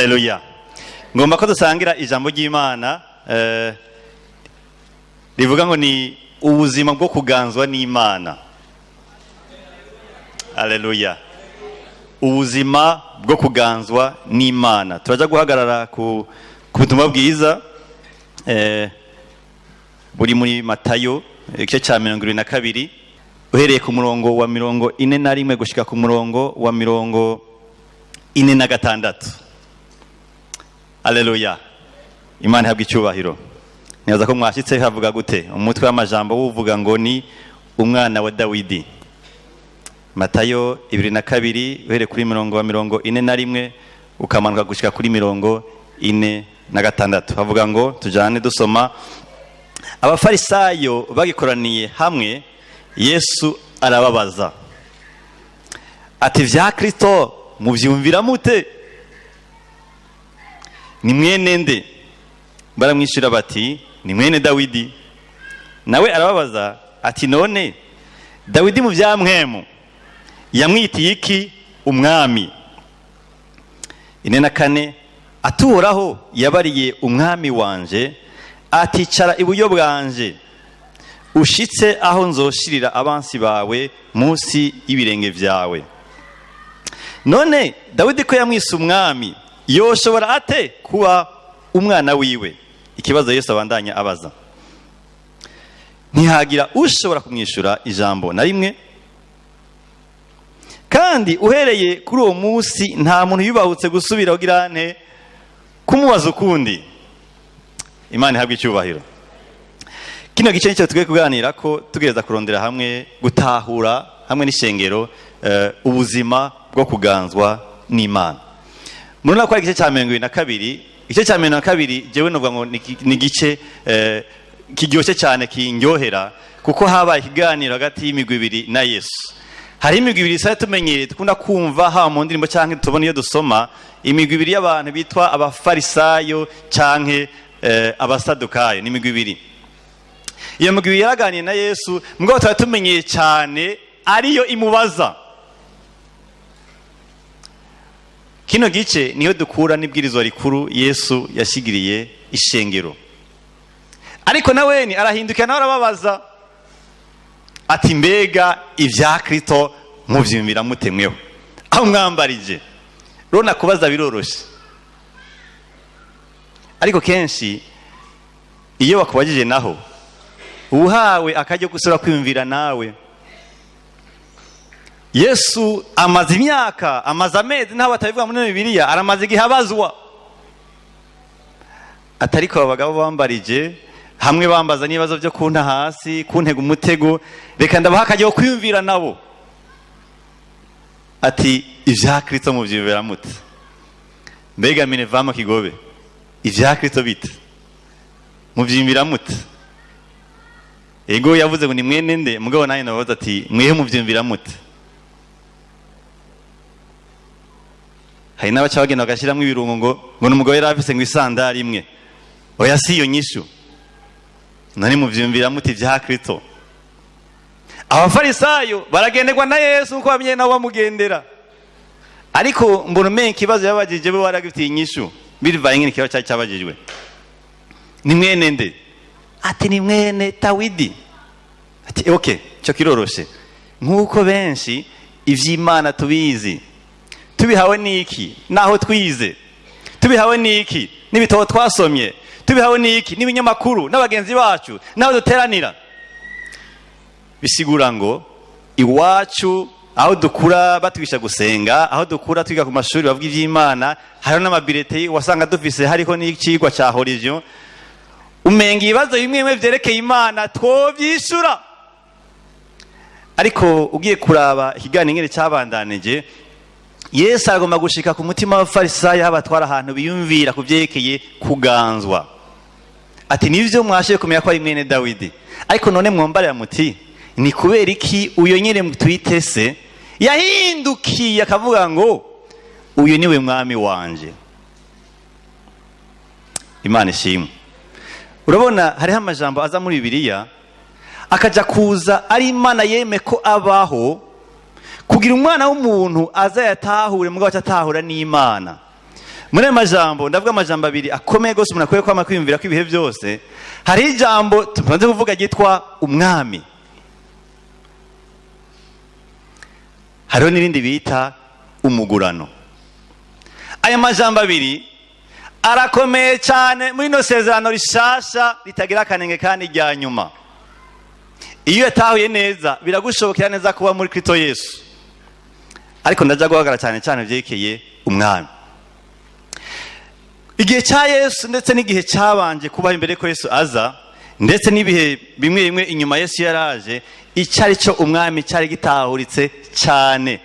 Haleluya. Ngomba ko dusangira ijambo ry'Imana rivuga ngo ni ubuzima bwo kuganzwa n'Imana. Haleluya. Ubuzima bwo kuganzwa n'Imana. Turaja guhagarara ku butumwa bwiza buri muri Matayo igice cya 22 uhereye ku murongo wa 41 gushika ku murongo wa 46. Haleluya. Imana ihabwa icyubahiro. Neza ko mwashitse havuga gute? Umutwe w'amajambo wuvuga ngo ni umwana wa Dawidi. Matayo 22 uhereye kuri murongo wa 41 ukamanuka gushika kuri 46. Havuga ngo tujane dusoma. Abafarisayo bagikoraniye hamwe, Yesu arababaza ati, vya Kristo muvyumvira mute? Ni mwene nde? Baramwishura bati, ni mwene Dawidi. Nawe arababaza ati, none Dawidi mu vyamwemu yamwitiye iki umwami? 4 atuhoraho yabariye umwami wanje ati, cara iburyo bwanje ushitse aho nzoshirira abansi bawe munsi y'ibirenge vyawe. None Dawidi ko yamwise umwami, yoshobora ate kuba umwana wiwe? Ikibazo Yesu abandanya abaza. Ntihagira ushobora kumwishura ijambo na rimwe, kandi uhereye kuri uwo munsi nta muntu yubahutse gusubira kugira nte kumubaza ukundi. Imana ihabwa icyubahiro. Kino gice nicyo tugiye kuganira ko tugereza kurondera hamwe gutahura hamwe n'ishengero ubuzima bwo kuganzwa n'Imana. Muruna kwa igice cya 22, igice cya 22 jewe novuga ngo ni gice kiryoshye cyane kinyohera kuko habaye ikiganiro hagati y'imigwi ibiri na Yesu. Hari imigwi ibiri isa tumenyereye dukunda kumva ha mu ndirimbo canke tubona iyo dusoma, imigwi ibiri y'abantu bitwa abafarisayo canke abasadukayo. Ni imigwi ibiri. Iyo migwi ibiri yaraganiye na Yesu, mugabo turatumenyeye cyane ariyo imubaza. Kino gice niyo dukura n'ibwirizwa rikuru Yesu yashigiriye ishengero. Ariko nawe ni arahindukira nawe arababaza ati, mbega ivya Kristo muvyumvira mutemweho aho mwambarije? Rona kubaza biroroshe, ariko kenshi iyo bakubajije naho uhawe akajyo gusura kwiyumvira nawe. Yesu amaze imyaka, amaze amezi, ntaho batabivuga muri Bibiliya, aramaze igihabazwa. Atariko abagabo bambarije hamwe bambaza nibazo byo kunta hasi, kuntega umutego, reka ndabaha akajyo kwiyumvira nabo. Ati, ivya Kristo muvyumvira mute? Mbega MINEVAM Kigobe, ivya Kristo bite? Muvyumvira mute? Ego yavuze ngo ni mwene nde, mugabo naye nabaza ati, mwehe muvyumvira mute? Hari n'abaca bagenda bagashiramwe ibirungo ngo n'umugabo yari afise ngo isandari imwe. Oya si iyo nyishu. Nani muvyumvira mute ivya Kristo? Abafarisayo baragenderwa na Yesu uko bamenye nabo bamugendera. Ariko mbona umenye ikibazo yabajije bo baragifitiye inyishu. Birivaye ngene kibazo cyabajijwe. Ni mwene nde? Ati, ni mwene Dawidi. Ati, okay, cyo kiroroshe. Nkuko benshi ivy'Imana tubizi, tubihawe niki naho twize, tubihawe niki n'ibitabo twasomye, tubihawe niki n'ibinyamakuru n'abagenzi bacu naho duteranira. Bisigura ngo iwacu aho dukura batwisha gusenga, aho dukura twiga ku mashuri bavuga ivy'Imana, hariho n'amabirete wasanga dufise hariho n'ikigwa cya horizon. Umenga ibibazo bimwe vyerekeye Imana twovyishura, ariko ugiye kuraba ikiganiro ngene cyabandanije, Yesu agomba gushika ku mutima w'abafarisayo abatwara ahantu biyumvira kuvyerekeye kuganzwa. Ati, nivyo mwashiye kumenya ko ari mwene Dawidi, ariko none mwombarira muti, ni kubera iki uyo nyene mutwitese yahindukiye akavuga ngo uyu niwe mwami wanje? Imana ishimwe. Urabona hariho amajambo aza muri Bibiliya akaja kuza ari Imana yeme ko abaho kugira umwana w'umuntu aza yatahure mugabo cyatahura n'Imana. muri ayo majambo ndavuga amajambo abiri akomeye gose umuntu akwiye kwama kwiyumvira ko ibihe byose. Hari ijambo tumaze kuvuga ryitwa umwami, hariho n'irindi bita umugurano. Aya majambo abiri arakomeye cyane muri no sezerano rishasha ritagira akanenge kandi rya nyuma. Iyo yatahuye neza biragushobokera neza kuba muri Kristo Yesu. Ariko ndaja guhagara cyane cyane vyekeye umwami. Igihe cya Yesu ndetse n'igihe cyabanje kuba imbere ko Yesu aza, ndetse n'ibihe bimwe bimwe inyuma Yesu yaraje, icyari cyo umwami cyari gitahuritse cyane.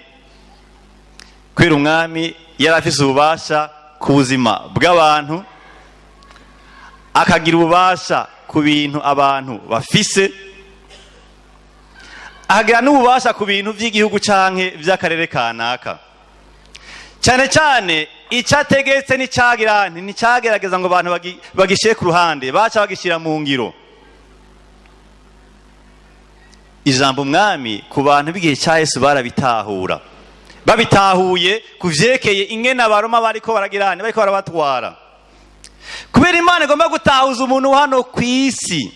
Kwera umwami yari afise ububasha ku buzima bw'abantu, akagira ububasha ku bintu abantu bafise, akagira n'ububasha ku bintu by'igihugu canke by'akarere kanaka. Cyane cyane icyategetse nicyagerageza ngo abantu bagishyire ku ruhande, baca bagishyira mu ngiro. Ijambo umwami ku bantu b'igihe cya Yesu barabitahura, babitahuye ku vyerekeye ingene abaroma bariko baragirana, bariko barabatwara. Kubera Imana igomba gutahuza umuntu hano ku isi,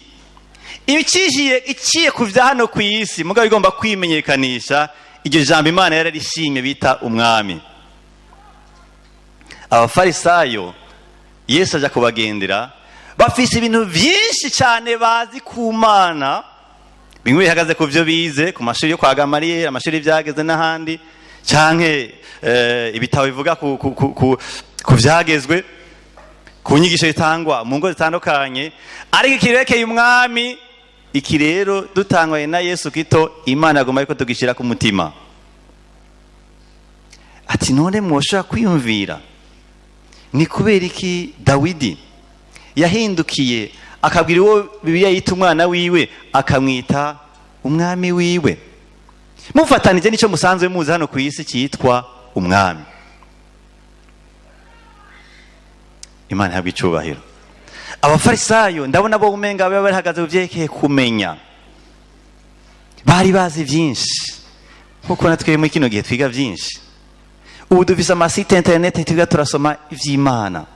iciye ku vya hano ku isi, mugabo igomba kwimenyekanisha iryo jambo Imana yararishimye bita umwami. Abafarisayo Yesu aja kubagendera bafise ibintu byinshi cyane bazi ku Mana, bimwe bihagaze ku byo bize ku mashuri yo kwa Gamaliel, amashuri byageze n'ahandi, canke ibitabo bivuga ku vyagezwe, ku nyigisho zitangwa mu ngo zitandukanye. Ariko ikirekeye umwami, iki rero dutangwaye na Yesu Kristo, Imana agomba yuko tugishira ku mutima. Ati none mwoshobora kwiyumvira ni kubera iki Dawidi yahindukiye akabwira uwo Bibiliya yita umwana wiwe akamwita umwami wiwe? Mufatanije nico musanzwe muzi hano ku isi cyitwa umwami. Imana ihabwe icubahiro. Abafarisayo ndabona bo umenga baba barahagaze uvyekeye kumenya, bari bazi byinshi nkuko natwe muri kino gihe twiga byinshi. Ubu dufise amasite internet twiga turasoma ivy'Imana,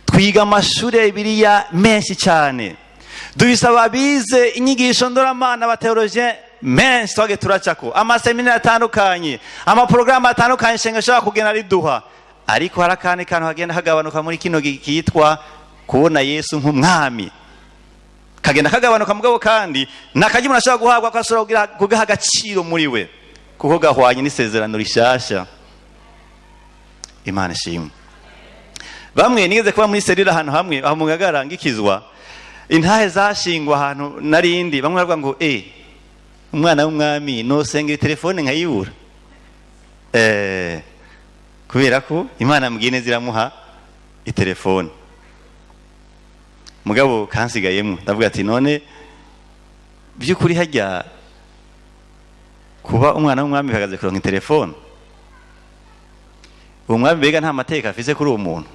twiga amashuri ya Bibiliya menshi cyane, dufise ababize inyigisho ndoramana ba theologien menshi twage turacako, amaseminari atandukanye, amaprograma atandukanye shenga shaka kugena riduha. Ariko harakane kantu hagenda hagabanuka muri kino kitwa kubona Yesu nk'umwami, kagenda kagabanuka mugabo kandi nakaje umuntu ashaka guhabwa kwasura kugaha agaciro muri we, kuko gahwanye n'isezerano rishasha. Imana ishimwe. Bamwe nigeze kuba muri serira ahantu hamwe aho mugagara ngikizwa, intahe zashingwa ahantu narindi, bamwe baravuga ngo umwana w'umwami no sengera telefone nkayibura, kubera ko Imana mugine ziramuha itelefone. Mugabo kansigayemo ndavuga ati none byukuri hajya kuba umwana w'umwami bihagaze kuronka telefone, uwo mwami mbega nta mateka afise kuri uwo muntu,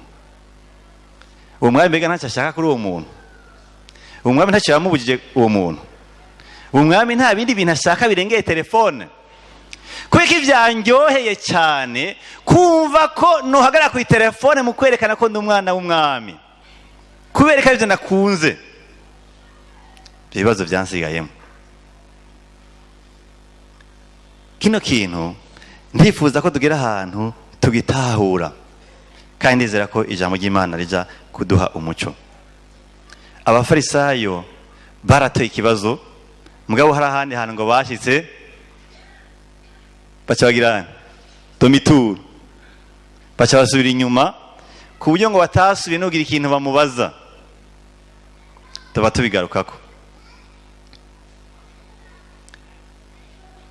uwo mwami mbega ntacyo ashaka kuri uwo muntu, uwo mwami ntacyo yamubujije uwo muntu, uwo mwami nta bindi bintu ashaka birengeye telefone. Kubera ivyanyoheye cyane kumva ko nohagara ku telefone mu kwerekana ko ndi umwana w'umwami, kubera ko ivyo nakunze. Ibibazo byansigayemo. Kino kintu ndifuza ko tugera ahantu tugitahura, kandi ndizera ko ijambo ry'Imana rija kuduha umuco. Abafarisayo baratoye ikibazo, mugabo hari ahandi hantu ngo bashitse baca bagirana domitur, baca basubira inyuma ku buryo ngo batasubiye n'ugira ikintu bamubaza. Tuba tubigarukako.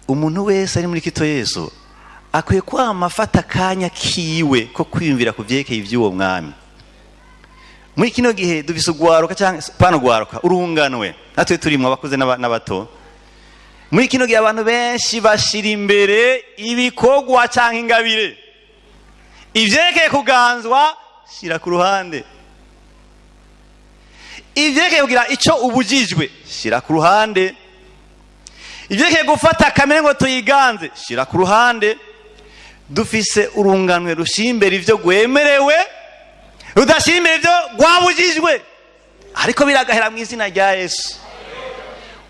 Umuntu wese ari muri Kristo Yesu akwiye kwama afata akanya kiwe ko kwiyumvira ku vyekeye ivy'uwo mwami. Muri kino gihe dufise ugwaruka cyangwa pano gwaruka urunganwe, natwe turimwe abakuze n'abato. Muri kino gihe abantu benshi bashira imbere ibikogwa cyangwa ingabire, ivyekeye kuganzwa shira ku ruhande, ivyekeye kugira ico ubujijwe shira ku ruhande, ivyekeye gufata kamere ngo tuyiganze shira ku ruhande. Dufise urunganwe rushimbere ivyo gwemerewe rudashimira ibyo rwabujijwe, ariko biragahera mu izina rya Yesu.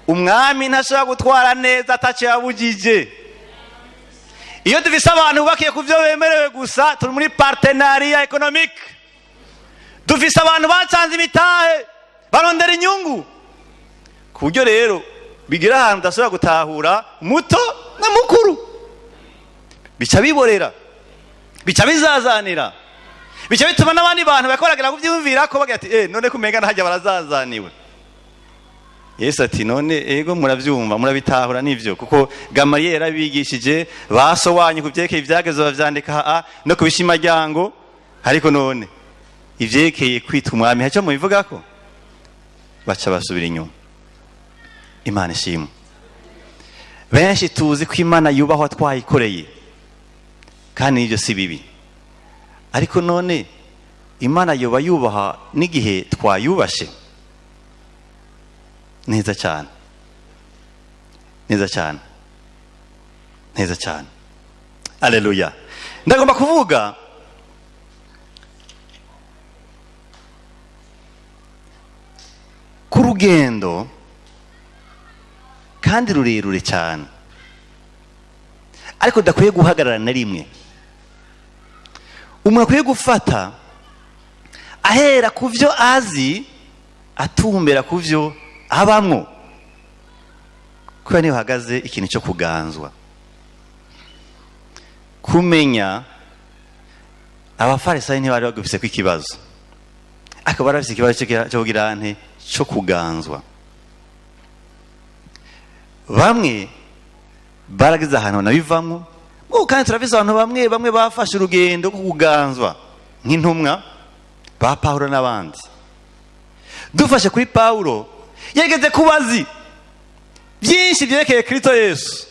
Umwami ntashobora gutwara neza atacyo yabujije. Iyo dufise abantu bubakiye ku byo bemerewe gusa, turi muri partenariat économique. Dufise abantu bacanze imitahe barondera inyungu, ku buryo rero bigira ahantu udashobora gutahura muto na mukuru, bica biborera, bica bizazanira, bica bituma n'abandi bantu bakoragira kubyumvira ko bagira ati none kumenga nahajya barazazaniwe. Yesu ati none ego muravyumva murabitahura nivyo, kuko Gamariyeli yarabigishije basobanyu kuvyekeye ivyagezwe bavyandika no kubishimaryango, ariko none ivyekeye kwita umwami haco mubivugako baca basubira inyuma. Imana ishimwe. Benshi tuzi ko Imana yubahwa twayikoreye, kandi nivyo si bibi, ariko none Imana yoba yubaha n'igihe twayubashe? Neza cyane, neza cyane, neza cyane. Haleluya. Ndagomba kuvuga ku rugendo kandi rurerure cyane, ariko dakwiye guhagarara na rimwe. Umuntu akwiye gufata ahera ku byo azi, atumbera ku byo abamwo, kubera niho hagaze ikintu cyo kuganzwa. Kumenya abafarisayo ntibari bagufise ko ikibazo, akaba barafise ikibazo cyo kugira nte cyo kuganzwa. Bamwe baragize ahantu nabivamwo, kandi turabizi abantu bamwe bafashe urugendo rwo kuganzwa nk'intumwa ba Pawulo n'abandi. Dufashe kuri Pawulo, yageze kubazi byinshi byerekeye Kristo Yesu,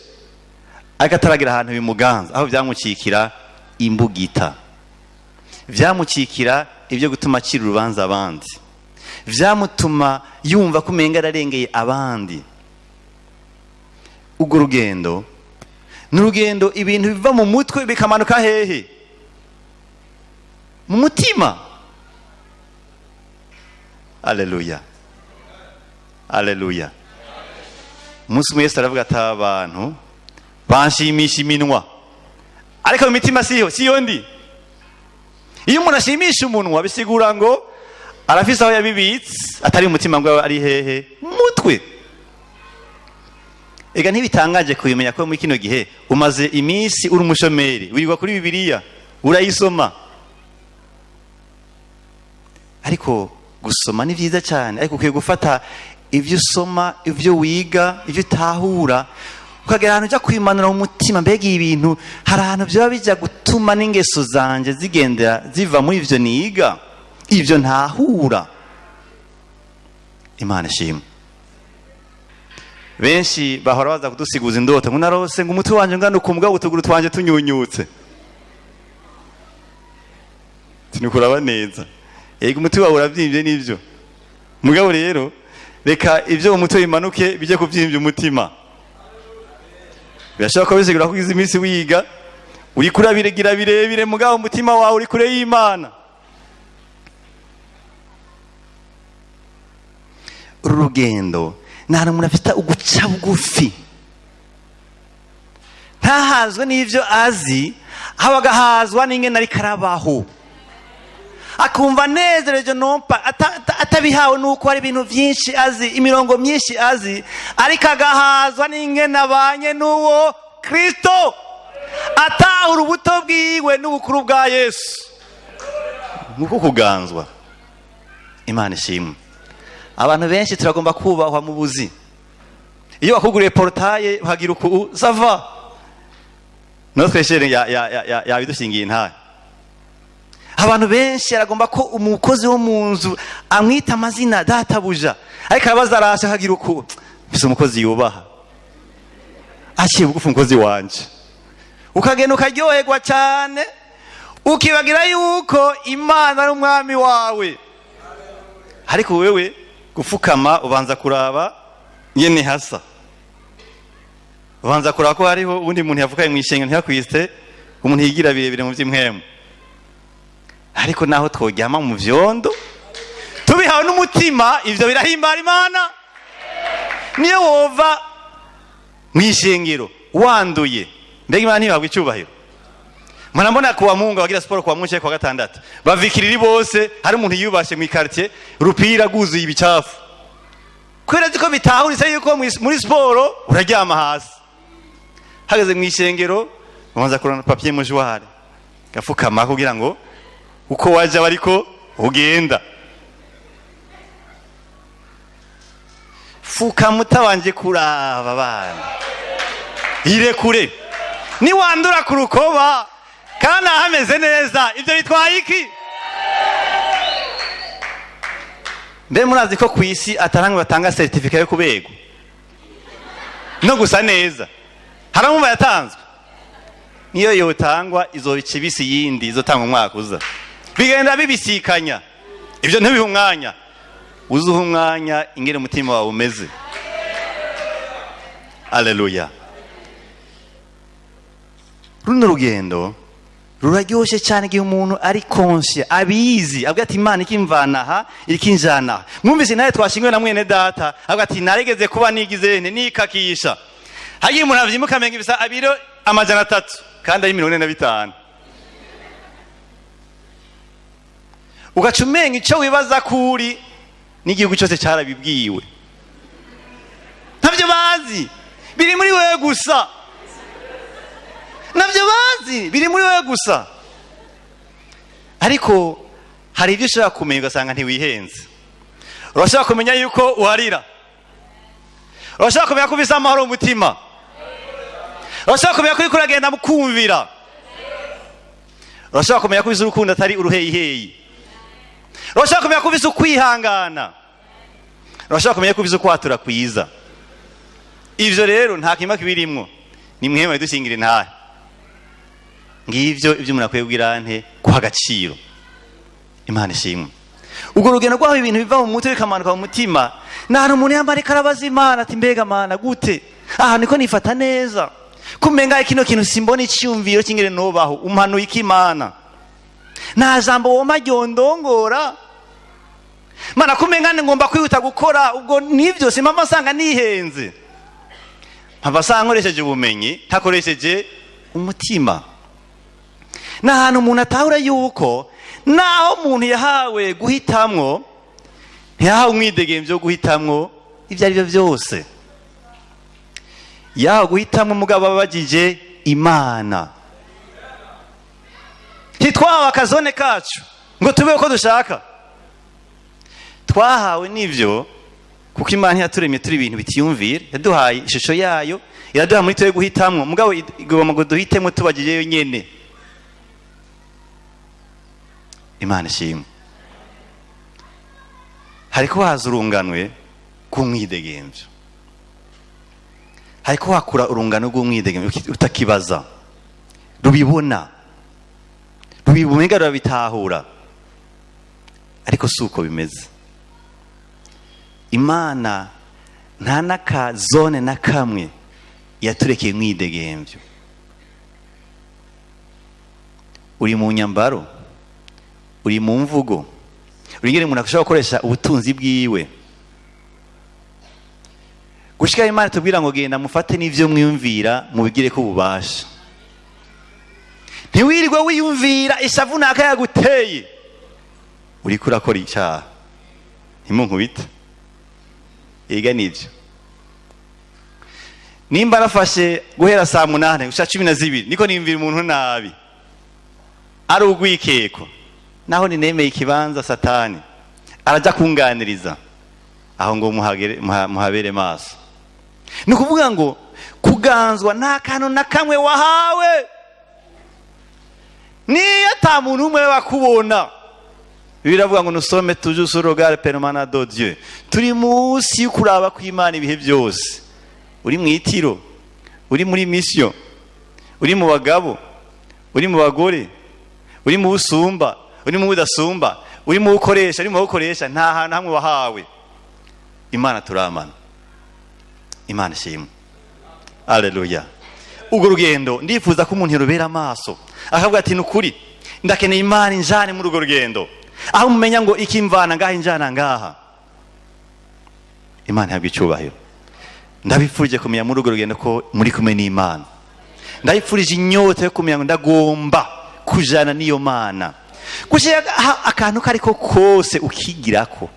ariko ataragira ahantu bimuganza, aho byamukikira imbugita, byamukikira ibyo gutuma acira urubanza abandi, byamutuma yumva ko umenga ararengeye abandi. Ubwo rugendo ni urugendo ibintu biva mu mutwe bikamanuka hehe? Mu mutima. Haleluya, haleluya. Umunsi umwe Yesu aravuga ati abantu banshimisha iminwa, ariko mu mitima siyo ndi. Iyo umuntu ashimisha umunwa bisigura ngo arafise aho yabibitse, atari umutima ngo ari hehe? Mu mutwe. Ega ntibitangaje kubimenya ko muri kino gihe umaze iminsi uri umushomeri, wirirwa kuri Bibiliya urayisoma. Ariko gusoma ni vyiza cyane, ariko ukwiye gufata ivyo usoma, ivyo wiga, ivyo utahura, ukagera ahantu uja kwimanura mu mutima. Mbega ibintu hari ahantu vyoba bija gutuma n'ingeso zanje zigendera ziva muri ivyo niga, ivyo ntahura. Imana ishimwe. Benshi bahora baza kudusiguza indoto, ngo narose ngo umutwe wanje ngana ukumugabo utuguru twanje tunyunyutse. Tinikuraba neza. Ego umutwe wawe uravyimbye nivyo, mugabo rero reka ivyo umutwe bimanuke bije kuvyimbya umutima. Birashobora ko bisigura ko izi minsi wiga uri kurabiregira birebire, mugabo umutima wawe uri kure y'Imana. Urugendo nta muntu afite uguca bugufi, ntahazwe n'ivyo azi, haba agahazwa n'ingene ariko arabaho, akumva nezereje nompa atabihawe nuko hari ibintu byinshi azi, imirongo myinshi azi, ariko agahazwa n'ingene abanye n'uwo Kristo, atahura ubuto bwiwe n'ubukuru bwa Yesu. Nuko kuganzwa. Imana ishimwe. Abantu benshi turagomba kubahwa mu buzi. Iyo bakuguriye portaye bagira uku sava, natwe shere ya bidushingiye ntaye. Abantu benshi aragomba ko umukozi wo mu nzu amwita amazina databuja, ariko arabaza arasha akagira uku bise umukozi yubaha, aciye bugufi umukozi wanje, ukagenda ukaryoherwa cyane, ukibagira yuko Imana ari umwami wawe. Ariko wewe gufukama ubanza kuraba nyene hasa, ubanza kuraba ko hariho ubundi muntu yavukaye mu ishenga ntiyakwiste umuntu yigira birebire mu vy'imwemu. ariko naho tworyama mu vyondo tubihawe n'umutima, ivyo birahimbara Imana. Niyo wova mw'ishengero wanduye, mbega Imana ntibagwa icubahiro? Murabona kuwa Mungu bagira siporo kuwa Mungu kwa gatandatu bavikiriri bose, hari umuntu yubashe mu quartier rupira guzuye ibicafu, kwera ziko bitahuritse yuko muri siporo uraryama hasi. Hageze mw'ishengero babanza kurana papier mouchoir gafukama kugira ngo uko waje bariko ugenda. Fuka mutabanje kuraba bana, irekure ni wandura ku rukoba kana hameze neza, ivyo bitwaye iki? Mbe murazi ko kwisi atarange batanga certificate yo kubego no gusa neza, haramu bayatanzwe, niyo yotangwa izobica ibisi yindi izotanga umwaka uza, bigenda bibisikanya. Ivyo ntibiha umwanya, uzuha umwanya ingene umutima wawe umeze. Haleluya. Runo rugendo ruraryoshe cyane igihe umuntu ari conscious, abizi, avuga ati Imana ikimvana aha ikinjana. Mwumvise naye twashingwe na mwene data avuga ati naregeze kuba nigize nikakisha, hagiye umuntu avyimuka menga ibisa abiro 300 kandi ari 45, ugacumenga ico wibaza kuri n'igihugu cyose cyarabibwiwe. Ntabyo bazi, biri muri wewe gusa. Nabyo bazi, biri muri wewe gusa. Ariko hari ibyo ushaka kumenya ugasanga ntiwihenze. Urashaka kumenya yuko uharira, urashaka kumenya ko ufise amahoro mu mutima, urashaka kumenya ko uriko uragenda mukumvira, urashaka kumenya ko ufise urukundo atari uruheyiheyi, urashaka kumenya ko ufise ukwihangana, urashaka kumenya ko ufise ukwatura kwiza. Ivyo rero nta kimwe kibirimwo, ni mwema dushingira ntahe. Ngivyo ivyo umuntu akwiye kugira nte guha agaciro. Imana ishimwe. Ubwo rugendo rwaho ibintu biva mu mutwe bikamanuka mu mutima, nta umuntu yambare karabaza Imana ati mbega Mana gute aha niko nifata neza, kumenga kino kintu simbona icyumviro kingire nobaho, umpanuye iki Mana? Nta jambo woma ryondongora Mana, kumenga ngomba kwihuta gukora, ubwo nivyo simama sanga nihenze, mpava sanga nkoresheje ubumenyi ntakoresheje umutima. N'ahantu umuntu atahura yuko naho umuntu yahawe guhitamwo, ntiyahawe umwidegemvyo wo guhitamwo ivyo ari byo byose, yahawe guhitamwo mugabo ababajije Imana. Ntitwahawe akazone kacu ngo tube uko dushaka, twahawe n'ivyo kuko Imana yaturemye turi ibintu bitiyumvira, yaduhaye ishusho yayo, iraduha muri twe guhitamwo, mugabo igomba ngo duhitemo tubagije nyene. Imana ishimwe. Hariko haza urunganwe rw'umwidegemvyo, hariko hakura urungano rw'umwidegemvyo utakibaza, rubibona, rubibumega, rurabitahura, ariko suko bimeze. Imana nta n'akazone na kamwe yaturekeye umwidegemvyo. Uri mu nyambaro, uri mu mvugo, urigere umuntu ashobora gukoresha ubutunzi bwiwe. Gushika Imana tubwira ngo genda mufate n'ivyo mwiyumvira mubigire ko ububasha. Ntiwirirwe wiyumvira ishavu naka yaguteye, uriko urakora icyaha, ntimunkubite. Ega nivyo. Nimba nafashe guhera saa 8 gushika 12 niko nimvira umuntu nabi, ari ugwikeko, naho ninemeye ikibanza Satani araja kunganiriza, aho ngo muhabere maso. Ni kuvuga ngo kuganzwa nta kantu na kamwe wahawe, niyo ata muntu umwe bakubona. Biravuga ngo nusome toujours sur le regard permanent de Dieu, turi musi y'ukuraba kw'Imana ibihe byose. Uri mwitiro, uri muri mission, uri mu bagabo, uri mu bagore, uri mu busumba, uri mu budasumba, uri mu ukoresha, uri mu ukoresha, nta hantu hamwe wahawe. Imana turamana. Imana ishimwe. Haleluya. Ubwo rugendo ndifuza ko umuntu yorobera amaso akavuga ati nukuri ndakeneye Imana injane muri urwo rugendo, aho mumenya ngo ikimvana ngaha injana ngaha. Imana ihabwe icyubahiro. Ndabifurije kumenya muri urwo rugendo ko muri kumwe n'Imana. Ndabifurije inyota yo kumenya ngo ndagomba kujana n'iyo Mana, gushira akantu kariko kose ukigirako,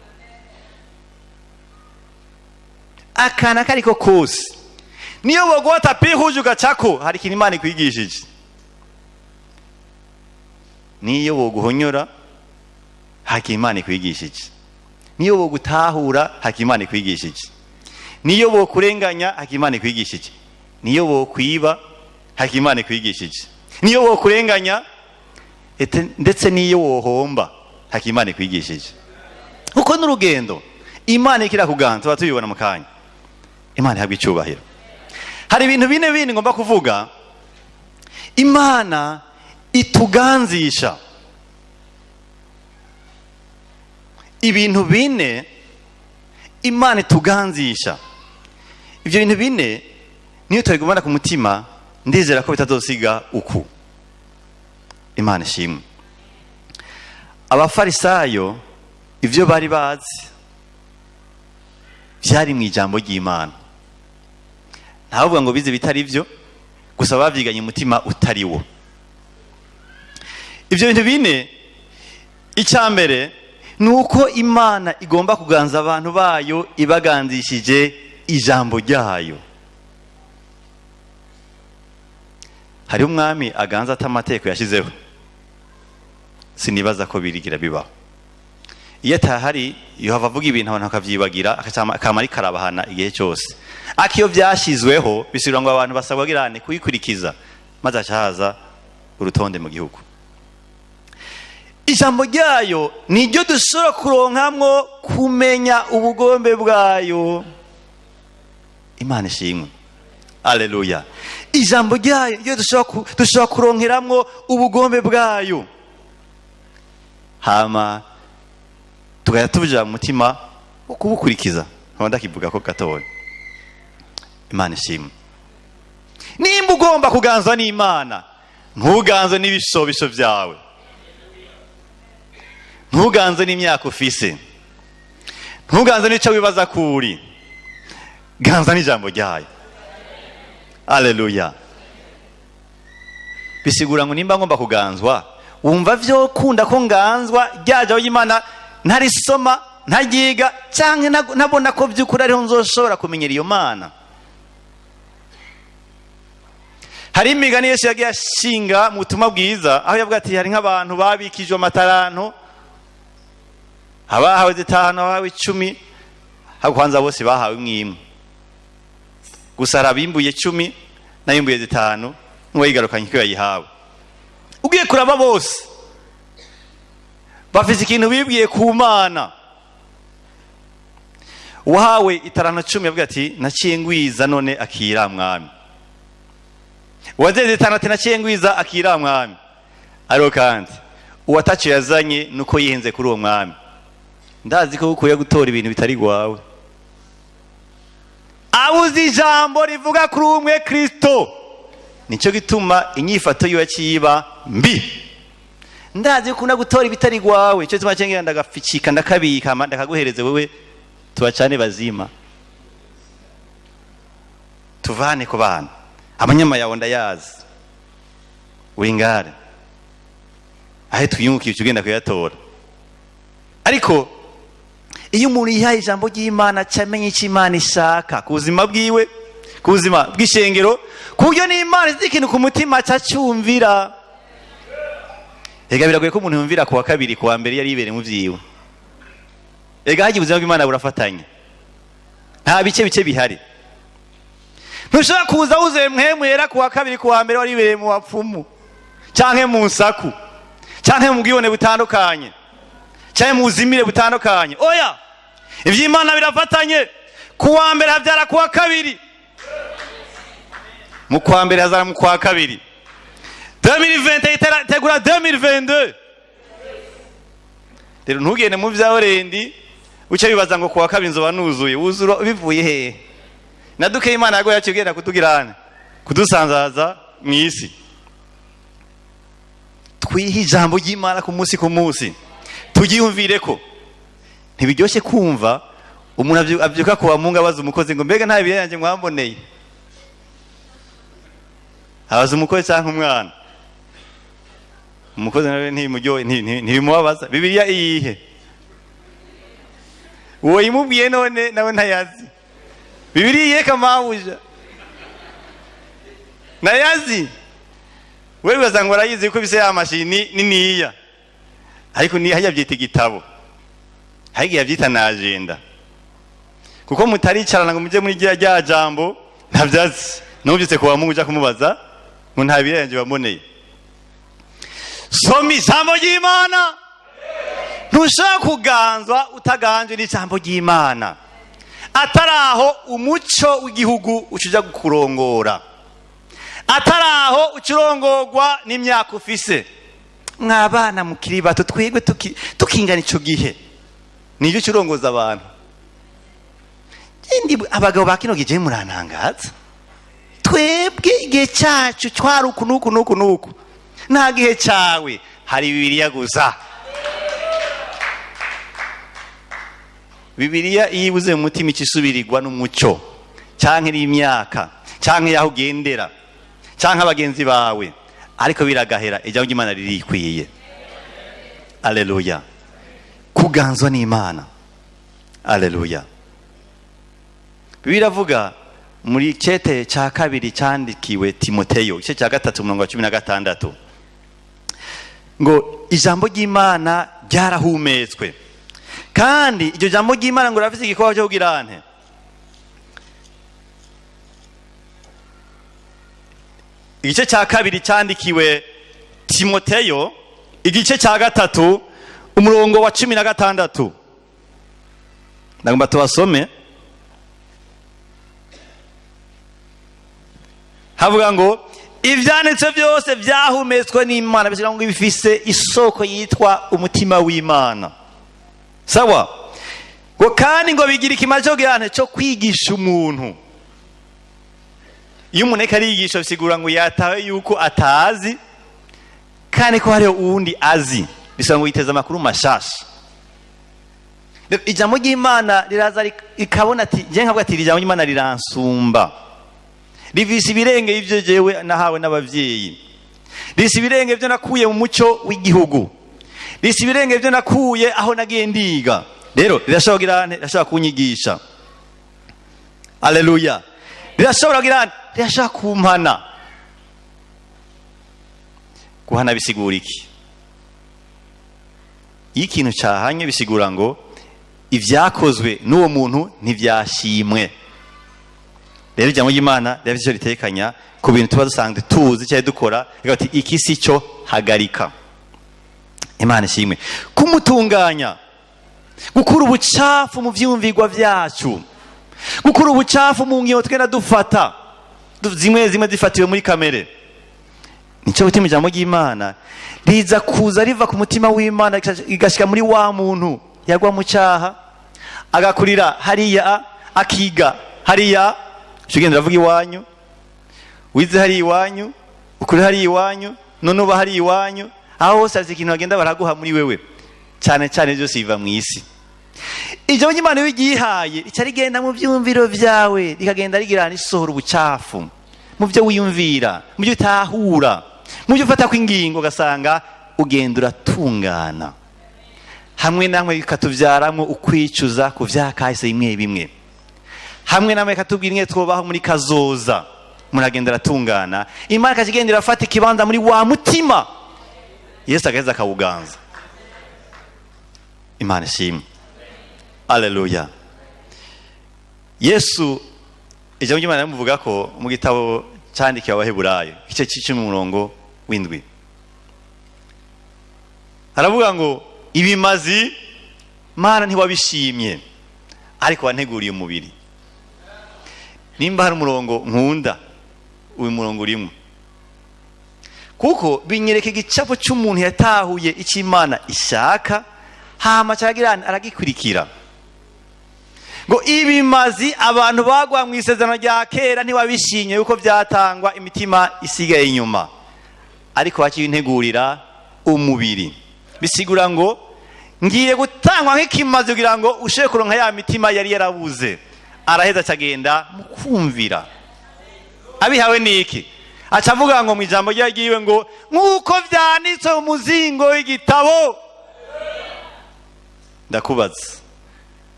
akana kariko kose, niyo bogota pihuje ugacako, hari ikintu Imana ikwigishije. Niyo boguhonyora, hari Imana ikwigishije. Niyo bogutahura, hari Imana ikwigishije. Niyo bokurenganya, hari Imana ikwigishije. Niyo bokwiba, hari Imana ikwigishije. Niyo bokurenganya ndetse niyo wohomba, hari Imana ikwigishije. Uko n'urugendo Imana ikira kuganza tubibona mu kanya. Imana ihabwe icyubahiro. Hari ibintu bine ngomba kuvuga Imana ituganzisha. Ibintu bine Imana ituganzisha. Ibyo bintu bine niyo tubigumana ku mutima, ndizera ko bitazosiga uku. Imana ishimwe. Abafarisayo ivyo bari bazi byari mu ijambo ry'Imana. Ntavuga ngo bize bitari byo, gusa bavyiganye umutima utari wo. Ivyo bintu bine, icyambere nuko Imana igomba kuganza abantu bayo ibaganzishije ijambo ryayo. Hari umwami aganza atamateko yashizeho, sinibaza ko birigira bibaho. Iyo atahari yohava avuga ibintu abantu bakavyibagira, akamari karabahana igihe cyose. Akiyo byashizweho bisubira ngo abantu basabwa girane kuyikurikiza, maze acahaza urutonde mu gihugu. Ijambo ryayo niryo dushobora kuronkamwo kumenya ubugombe bwayo. Imana ishimwe. Haleluya. Ijambo ryayo niryo dushobora kuronkeramwo ubugombe bwayo. Hama tugaya tubuja mu mutima wo kubukurikiza. Nkunda kivuga ko gatoya. Imana ishimwe. Nimba ugomba kuganzwa n'Imana, ntuganzwe n'ibishobisho byawe, ntuganzwe n'imyaka ufise, ntuganzwe n'ico wibaza kuri, ganza n'ijambo ryayo. Haleluya. Bisigura ngo nimba ngomba kuganzwa, wumva vyo kunda ko nganzwa ryaje y'Imana, ntarisoma ntagiga canke nabona ko byukuri ariho nzoshobora kumenyera iyo Mana. Hari imigani Yesu yagiye ashinga mu butumwa bwiza, aho yavuga ati hari nk'abantu babikijwe amataranto, abahawe 5, abahawe 10, hako kwanza bose bahawe imwe. Gusa arabimbuye 10 nayimbuye 5, ngo yigarukanye ko yayihawe. Ugiye kuraba bose bafise ikintu bibwiye ku Mana. Wahawe itaranto 10 yavuga ati naciye ngwiza none akira mwami. Wazeze 5 ati naciye ngwiza akira mwami. Ariko kandi uwatacu yazanye nuko yihenze kuri uwo mwami. Ndazi ko ukuye gutora ibintu bitari gwawe. Abuzi ijambo rivuga kuri umwe Kristo, nico gituma inyifato yiwe ciba mbi. Ndazi ko gutora ibitari gwawe, cyo tuma cengera ndagaficika ndakabika ndakaguhereze wewe tubacane bazima. Tuvane ku bana amanyama yawe ndayazi wingare ahe tuyungukiye ugenda kuyatora. Ariko iyo umuntu yihaye ijambo ry'Imana cyamenye icyo Imana ishaka ku buzima bwiwe, ku buzima bw'ishengero, kubyo n'Imana izi ikintu ku mutima acyumvira. Ega biragoye ko umuntu yumvira ku wa kabiri ku wa mbere yari ibere mu vyiwe. Ega hagiye ubuzima bw'Imana burafatanye, nta bice bihari. Ntushobora kuza uze mwemwera ku wa kabiri ku wa mbere wari ibere mu wapfumu, canke mu nsaku, canke mu bwibone butandukanye, canke mu buzimire butandukanye. Oya, ivy'Imana birafatanye. Ku wa mbere havyara ku wa kabiri, mu kwa mbere hazara mu kwa kabiri. 2020 tegura 2022. Rero ntugende mu vyaho rendi uca bibaza ngo ku wa kabiri nzoba nuzuye. Wuzuro bivuye he? Naduke Imana yago yakigenda kutugirana kudusanzaza mwisi. twihe ijambo ry'Imana ku munsi turyiyumvire ko. Ntibiryoshye kumva umuntu abyuka kuwa Mungu abaza umukozi ngo mbega nta bibiliya yanjye mwamboneye. Abaza umukozi cyangwa umwana, umukozi nawe ntibimubabaza bibiliya iyihe, uwo yimubwiye none nawe ntayazi. Bibiliya iyihe kamabuja nayazi, wewe bibaza ngo arayizi ko bise ya mashini niniya, ariko ni hajya byita igitabo, hajya yabyita na agenda, kuko mutaricarana ngo mujye muri rya jambo ntabyazi. Nubyutse kuwa Mungu uja kumubaza ngo nta bibiliya yanjye bamboneye. Soma ijambo ry'Imana. Ntushaka kuganzwa utaganjwe n'ijambo ry'Imana. Ataraho umuco w'igihugu ucuja gukurongora, ataraho ucurongorwa n'imyaka ufise. Mwabana mukiri bato twegwe tukingana ico gihe nivyo curongoza abantu. Indi abagabo bakino gihe murantangaza, twebwe igihe cyacu twari uku. Nta gihe cyawe hari bibiliya gusa. Bibiliya iyibuze mu mutima ikisubirirwa n'umuco canke n'imyaka canke yaho ugendera canke abagenzi bawe, ariko biragahera ijambo ry'Imana ririkwiye. Alleluia. Kuganzwa n'Imana. Alleluia. Bibiliya avuga muri cete cya kabiri cyandikiwe Timoteyo igice cya 3:16 ngo ijambo ry'Imana ryarahumetswe, kandi iryo jambo ry'Imana ngo rafise igikorwa cyo kugira nte. Igice cya kabiri cyandikiwe Timoteyo igice cya 3:16 ndagomba tubasome. Havuga ngo ivyanditse byose byahumetswe n'Imana bisiga ngo bifise isoko yitwa umutima w'Imana. Sawa? Ngo kandi ngo bigira ikimaze cyo gihane cyo kwigisha umuntu. Iyo umuntu arigisha bisigura ngo yatawe yuko atazi kandi ko hariho uwundi azi, bisaba ngo yiteze amakuru mashasha. Ijambo ry'Imana riraza ikabona ati je nkavuga ati ijambo ry'Imana riransumba, rivise ibirenge y'ivyo jewe nahawe n'abavyeyi, risi ibirenge byo nakuye mu muco w'igihugu, risi ibirenge byo nakuye aho nagiye ndiga. Rero rirashobora kunyigisha. Alleluia. Rirashobora kumpana. Guhana bisigura iki? Iyo ikintu cyahanye bisigura ngo ivyakozwe n'uwo muntu ntivyashimwe. Rero ijambo ry'Imana ryavise icyo ritekanya ku bintu tuba dusanzwe tuzi cyane dukora, ati iki si cyo hagarika. Imana ishimwe. Kumutunganya, gukura ubucafu mu vyumvigwa vyacu, gukura ubucafu mu ngiyo twena dufata zimwe zifatiwe muri kamere. Nico gutuma ijambo ry'Imana riza kuza riva ku mutima w'Imana igashika muri wa muntu yagwa mu cyaha, agakurira hariya, akiga hariya, shugenda ravuga iwanyu, wize hari iwanyu, ukuri hari iwanyu, none uba hari iwanyu, aho hose hari ikintu bagenda baraguha muri wewe, cyane cyane byose biva mu isi. Ijambo ry'Imana iyo ugihaye rica rigenda mu byumviro byawe, rikagenda rigirana isohora ubucafu mu byo wiyumvira, mu byo utahura, mu byo ufata kw'ingingo, ugasanga ugenda uratungana. Hamwe namwe bikatubyaramo ukwicuza ku vyakahise bimwe bimwe, hamwe namwe katubwira imwe twobaho muri kazoza, muragenda ratungana. Imana kagenda irafata ikibanza muri wa mutima, Yesu agaheza akawuganza. Imana ishimwe. Alleluia. Yesu ijambo ry'Imana rimuvuga ko mu gitabo cyandikiwe Abaheburayo igice c'7 haravuga ngo ibimazi Mana ntiwabishimye, ariko wanteguriye umubiri. Nimba hari umurongo nkunda, uyu murongo urimo, kuko binyereka igicapo cy'umuntu yatahuye icyo Imana ishaka, hama cyagirana aragikurikira. Ngo ibimazi abantu bagwa mu isezerano rya kera ntiwabishimye yuko byatangwa, imitima isigaye inyuma, ariko wakiyintegurira umubiri, bisigura ngo ngiye gutangwa nk'ikimazi kugira ngo ushobore kuronka ya mitima yari yarabuze. Araheza acagenda mu kumvira. Abihawe niki? Acavuga ngo mu ijambo ryagiwe ngo nk'uko vyanditswe mu muzingo w'igitabo. Ndakubaza,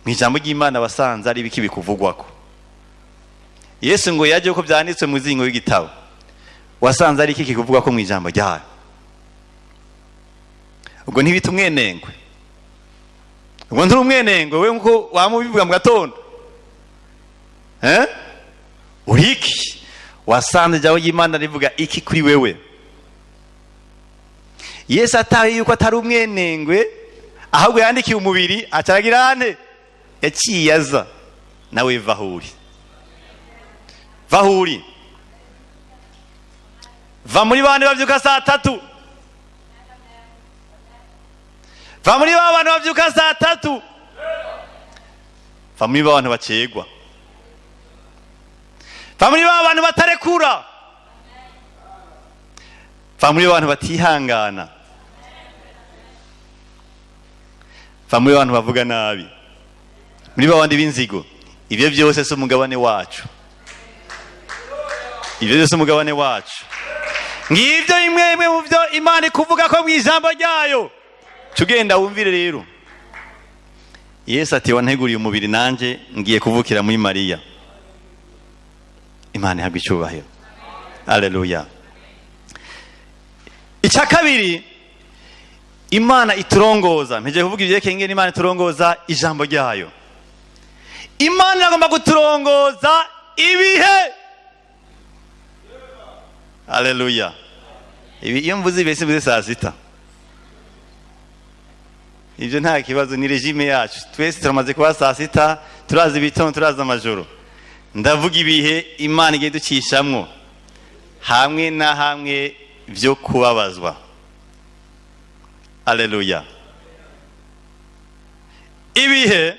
mu ijambo ry'Imana wasanze ari biki bikuvugwako? Yesu ngo yaje uko vyanditswe mu muzingo w'igitabo, wasanze ari iki kikuvugwako mu ijambo ryayo? Ubwo ntibita umwenengwe. Ubwo nturi umwenengwe we nkuko wamubivuga mu gatondo. Uriki wasanze ijambo ry'Imana rivuga iki kuri wewe? Yesu ataye yuko atari umwenengwe, ahubwo yandikiye umubiri acaragira ane, yaciye aza. Nawe vahuri, vahuri, va muri bane bavyuka saa 3, va muri babana bavyuka saa 3, va muri babana bacegwa, va muri babana batarekura, va muri babana batihangana, va muri babana bavuga nabi, muri babandi b'inzigo. Ivyo byose si umugabane wacu, ivyo byose umugabane wacu. Ngivyo imwe mu byo Imana ikuvuga ko mu ijambo ryayo. Tugenda wumvire rero. Yesu ati wanteguriye umubiri nanje ngiye kuvukira muri Mariya. Imana ihabwe icyubahiro. Haleluya. Icya kabiri, Imana iturongoza. Mpeje kuvuga ibyerekeye ingene Imana iturongoza ijambo ryayo. Imana agomba kuturongoza ibihe. Haleluya. Iyo mvuze ibese mvuze saa 6. Ibyo nta kibazo, ni regime yacu. Twese turamaze kuba saa 6, turazi ibitondo, turazi amajoro. Ndavuga ibihe Imana igiye ducishamwo hamwe na hamwe byo kubabazwa. Haleluya. Ibihe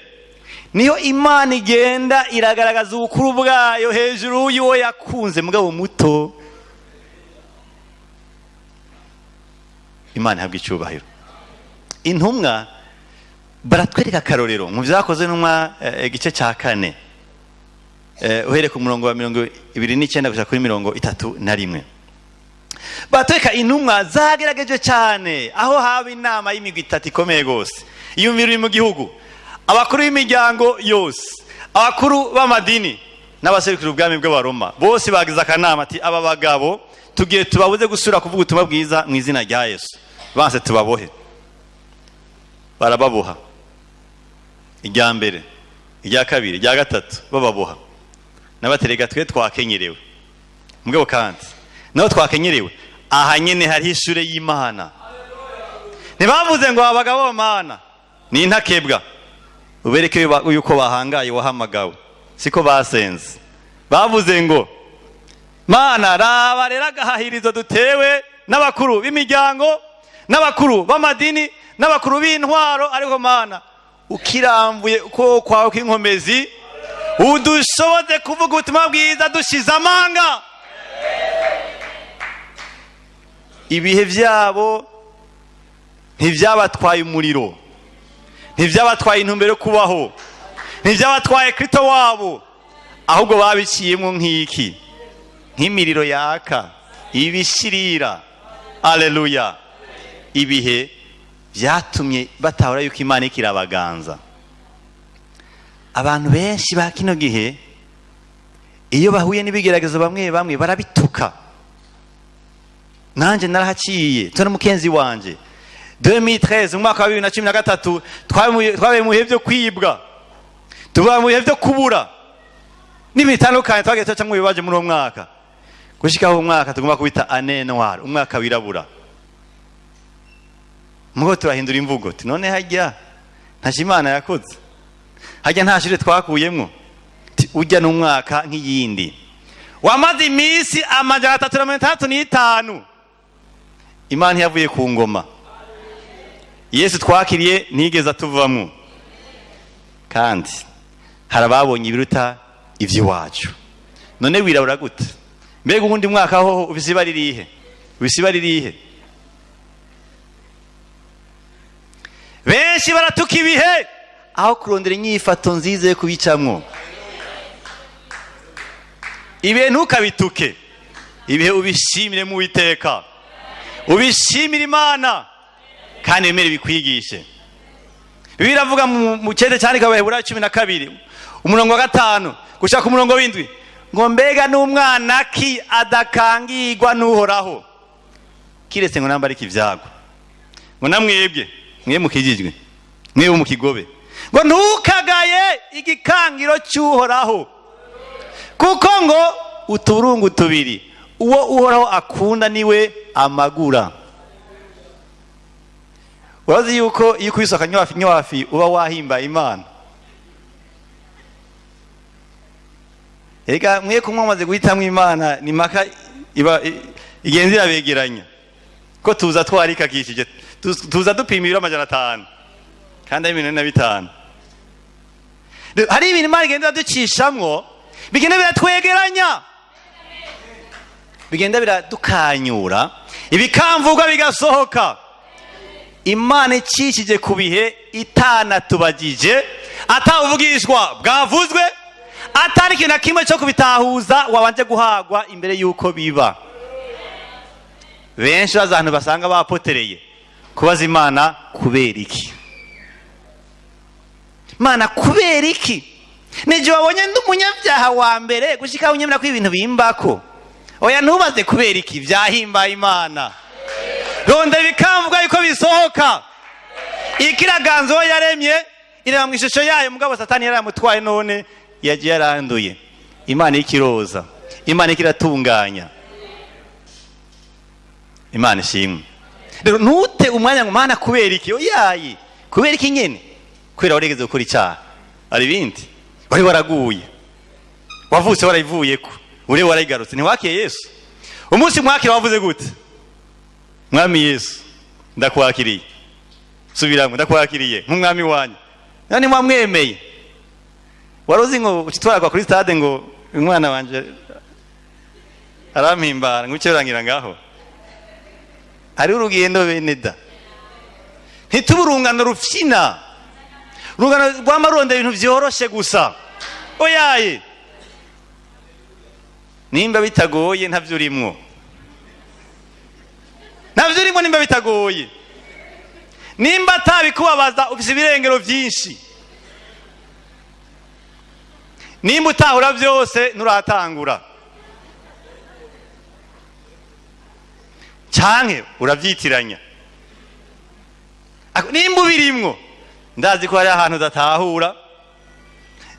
niyo Imana igenda iragaragaza ubukuru bwayo hejuru y'uwo yakunze mugabo muto. Imana ihabwe icyubahiro. Intumwa baratwereka akarorero mu byakoze n'umwa igice cya 4, uhere ku murongo wa 29 gushaka kuri 31. Batwereka intumwa zagerageje cyane aho haba inama y'imigwi 3 ikomeye gose. Iyo uri mu gihugu, abakuru b'imiryango yose, abakuru b'amadini n'abaserukira ubwami bw'abaroma bose bagize akanama ati aba bagabo tugiye tubabuze gusura kuvuga ubutumwa bwiza mu izina rya Yesu, banse tubabohe. Barababoha. Irya mbere, irya kabiri, irya gatatu bababoha. Nabaterega twe twakenyerewe. Mugabo kandi naho twakenyerewe aha nyene hari ishure y'Imana. Ntibavuze ngo abagabo b'Imana ni intakebwa ubereke yuko bahangaye wahamagawe, siko basenze. Bavuze ngo Mana raba rero agahahirizo dutewe n'abakuru b'imiryango, n'abakuru b'amadini, n'abakuru b'intwaro, ariko Mana ukirambuye uko kwawe kw'inkomezi udushoboze kuvuga ubutumwa bwiza dushize amanga. Ibihe byabo ntivyabatwaye umuriro, ntivyabatwaye intumbero yo kubaho, ntivyabatwaye Kristo wabo, ahubwo babiciyemo nk'iki, nk'imiriro yaka ibishirira. Haleluya. Ibihe byatumye batahura yuko Imana ikirabaganza. Abantu benshi ba kino gihe iyo bahuye n'ibigeragezo bamwe bamwe barabituka. Nanje narahaciye, tone mukenzi wanje 2013 umwaka wa 2013 twabaye mu bihe byo kwibwa, tuba mu bihe byo kubura n'ibitandukanye. Twagiye tuca mu bibaje muri uwo mwaka gushikaho umwaka tugomba kubita année noire, umwaka wirabura. Mugo turahindura imvugo none hajya ntaje Imana yakoze, hajya nta shire twakuyemwo, ujya n'umwaka nk'iyindi. Wamaze imisi 335 Imana yavuye ku ngoma. Yesu twakiriye ntigeze atuvamwo, kandi harababonye ibiruta ivy'iwacu. None wirabura gute? Mbega ubundi mwaka ho ubisiba ririhe? Ubisiba ririhe? benshi baratuka ibihe aho kurondera inyifato nziza yo kubicamwo. Ibihe ntukabituke, ibihe ubishimire mu Uwiteka, ubishimire Imana kandi wemere bikwigishe. Bibiliya iravuga mu cyete cyandika Abaheburayo 12 umurongo wa 5 gushaka umurongo w'indwi ngo mbega n'umwana ki adakangirwa n'Uhoraho kiretse ngo nambara ikivyago. Ngo namwebwe mwe mukijijwe mwe mu Kigobe ngo ntukagaye igikangiro cy'Uhoraho kuko ngo uturungu tubiri uwo Uhoraho akunda niwe amagura. Wazi yuko iyo kwisaka nywafi uba wahimba Imana. Ega mwe kumwamaze guhitamwe Imana ni maka iba igenzira begeranya ko tuza twarika kishije tuza dupimira 500 kandi ari 45. Hari ibintu Imana igenda ducishamwo bigenda biratwegeranya, bigenda biradukanyura, ibikamvuga bigasohoka. Imana icishije ku bihe itanatubagije, atawuvugishwa bwavuzwe, atari ikintu na kimwe cyo kubitahuza wabanje guhagwa imbere yuko biba. Benshi bazantu basanga bapotereye kubaza Imana kubera iki. Mana kubera iki? Nije wabonye ndumunyabyaha wa mbere gushika unyemera ko ibintu bimbako. Oya ntubaze kubera iki vyahimba Imana. Ronde bikamvuga yuko bisohoka. Ikiraganzwa yaremye ira mu ishusho yayo mugabo Satani yaramutwaye none yagiye yaranduye. Imana ikiroza, Imana ikiratunganya. Imana ishimwe. Rero ntute umwanya ngo Mana kubera iki? Oyayi kubera iki nyene? Kwera waregeze gukora icyaha. Ari bindi wari waraguye, wavutse warayivuyeko, uri warayigarutse. Ntiwakiye Yesu umunsi mwakira wavuze gute? Mwami Yesu ndakwakiriye, subiramwe ndakwakiriye nk'umwami wanyu. Nani mwamwemeye? Warozi ngo ukitwarwa kuri stade ngo umwana wanje arampimbara ngo ucerangira ngaho. Ari urugendo beneda. Ntituburungano rufyina. Urungano rw'amaronde ibintu byoroshe gusa. Oyaye. Nimba bitagoye ntavyo urimwo. Navyo urimo nimba bitagoye. Nimba atabikubabaza ufise ibirengero vyinshi. Nimba utahura byose nuratangura. Canke uravyitiranya. Nimba ubirimwo ndazi ko hari ahantu udatahura,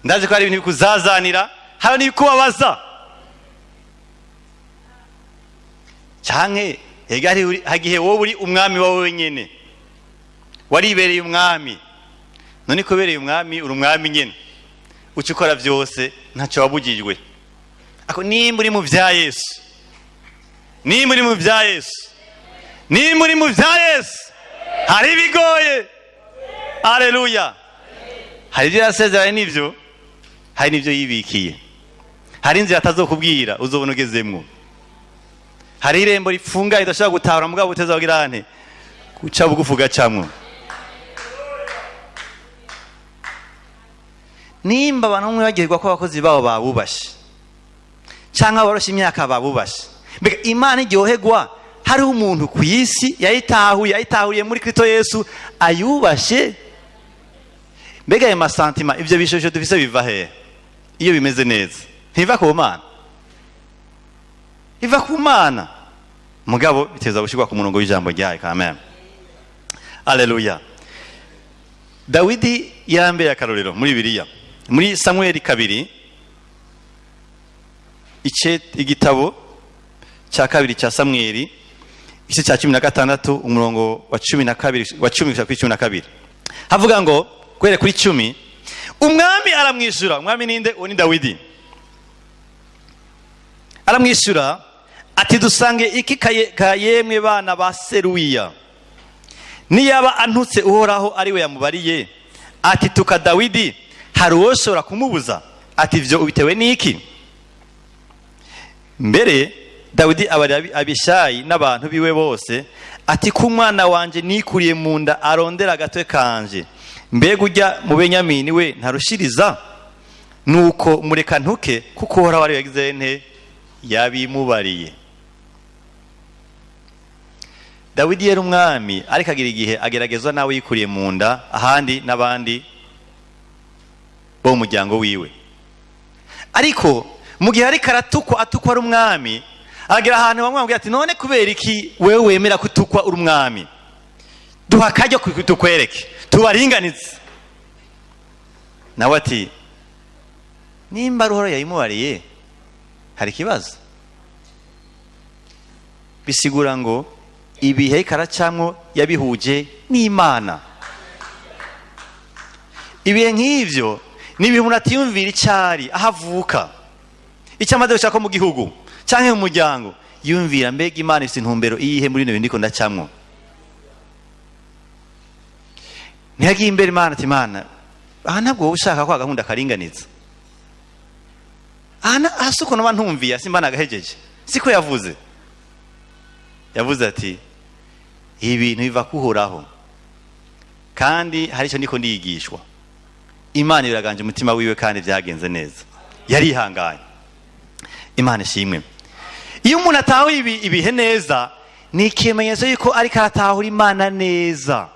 ndazi ko hari ibintu bikuzazanira, hari n'ibikubabaza. Canke egari hagihe wowe uri umwami wawe wenyene, waribereye umwami, none kubereye umwami uri umwami nyene, ucukora byose ntacyo wabugijwe. Ako nimba uri mu vya Yesu, nimba uri mu vya Yesu, nimba uri mu vya Yesu, hari bigoye. Haleluya. Hari ibyo yasezeranye n'ivyo, hari n'ivyo yibikiye. Hari inzira atazokubwira uzobona ugezemwo. Hari irembo rifunga idashaka gutahura mugabo uteza kugira nte guca bugufuga camwo. Nimba abantu umwe bagirwa ko abakozi babo babubashe canke abarosha imyaka babubashe, mbega Imana iryohegwa hari umuntu ku isi yayitahuriye muri Kristo Yesu ayubashe? Mbega ayo masantima ivyo bishosho dufise biva he? Iyo bimeze neza ntiva ku Mana, iva ku Mana, mugabo biteza gushirwa ku murongo w'ijambo ryayo. Amen. Haleluya. Dawidi yambere akarorero muri Bibiliya, muri Samuel 2 igitabo cya kabiri cya Samuel igice cya 16 umurongo wa 12 wa 10 kuri 12 havuga ngo kwere kuri 10 umwami aramwishyura. Umwami ninde? Uwo ni Dawidi. Aramwishyura ati dusange iki kayemwe bana ba Seruya, niyaba antutse Uhoraho ari we yamubariye ati tuka Dawidi, hari uwoshobora kumubuza? Ati ivyo ubitewe n'iki? Mbere Dawidi abari Abishayi n'abantu biwe bose ati ku mwana wanje nikuriye mu nda arondera agatwe kanje, mbega ujya mu Benyamini we ntarushiriza? Nuko mureka ntuke kuko Uhoraho wari yagize nte yabimubariye. Dawidi yari umwami ariko agira igihe ageragezwa nawe yikuriye mu nda ahandi n'abandi bo mu muryango wiwe. Ariko mu gihe ariko atukwa ari umwami, agera ahantu bamwambwira ati none kubera iki wewe wemera kutukwa uri umwami? Duha akaryo tukwereke tubaringanize. Nawe ati nimba Uhoraho yayimubariye hari ikibazo. Bisigura ngo ibihe karacamwo yabihuje n'Imana. Ibihe nk'ivyo ni ibihe umuntu atiyumvira icari ahavuka, icyo amaze gushaka mu gihugu canke mu muryango, yumvira mbega Imana ifite intumbero iyihe muri bino ndiko ndacamwo. Ntiyagiye imbere Imana ati Imana aha ntabwo wowe ushaka ko agahunda karinganiza, aha suko noba ntumviye Imana agahejeje, siko yavuze. Yavuze ati ibintu biva kuhoraho kandi hari icyo ndiko ndiyigishwa. Imana iraganje umutima wiwe kandi byagenze neza, yarihanganye. Imana ishimwe. Iyo umuntu atahuye ibihe neza ni ikimenyetso yuko ariko aratahura Imana neza,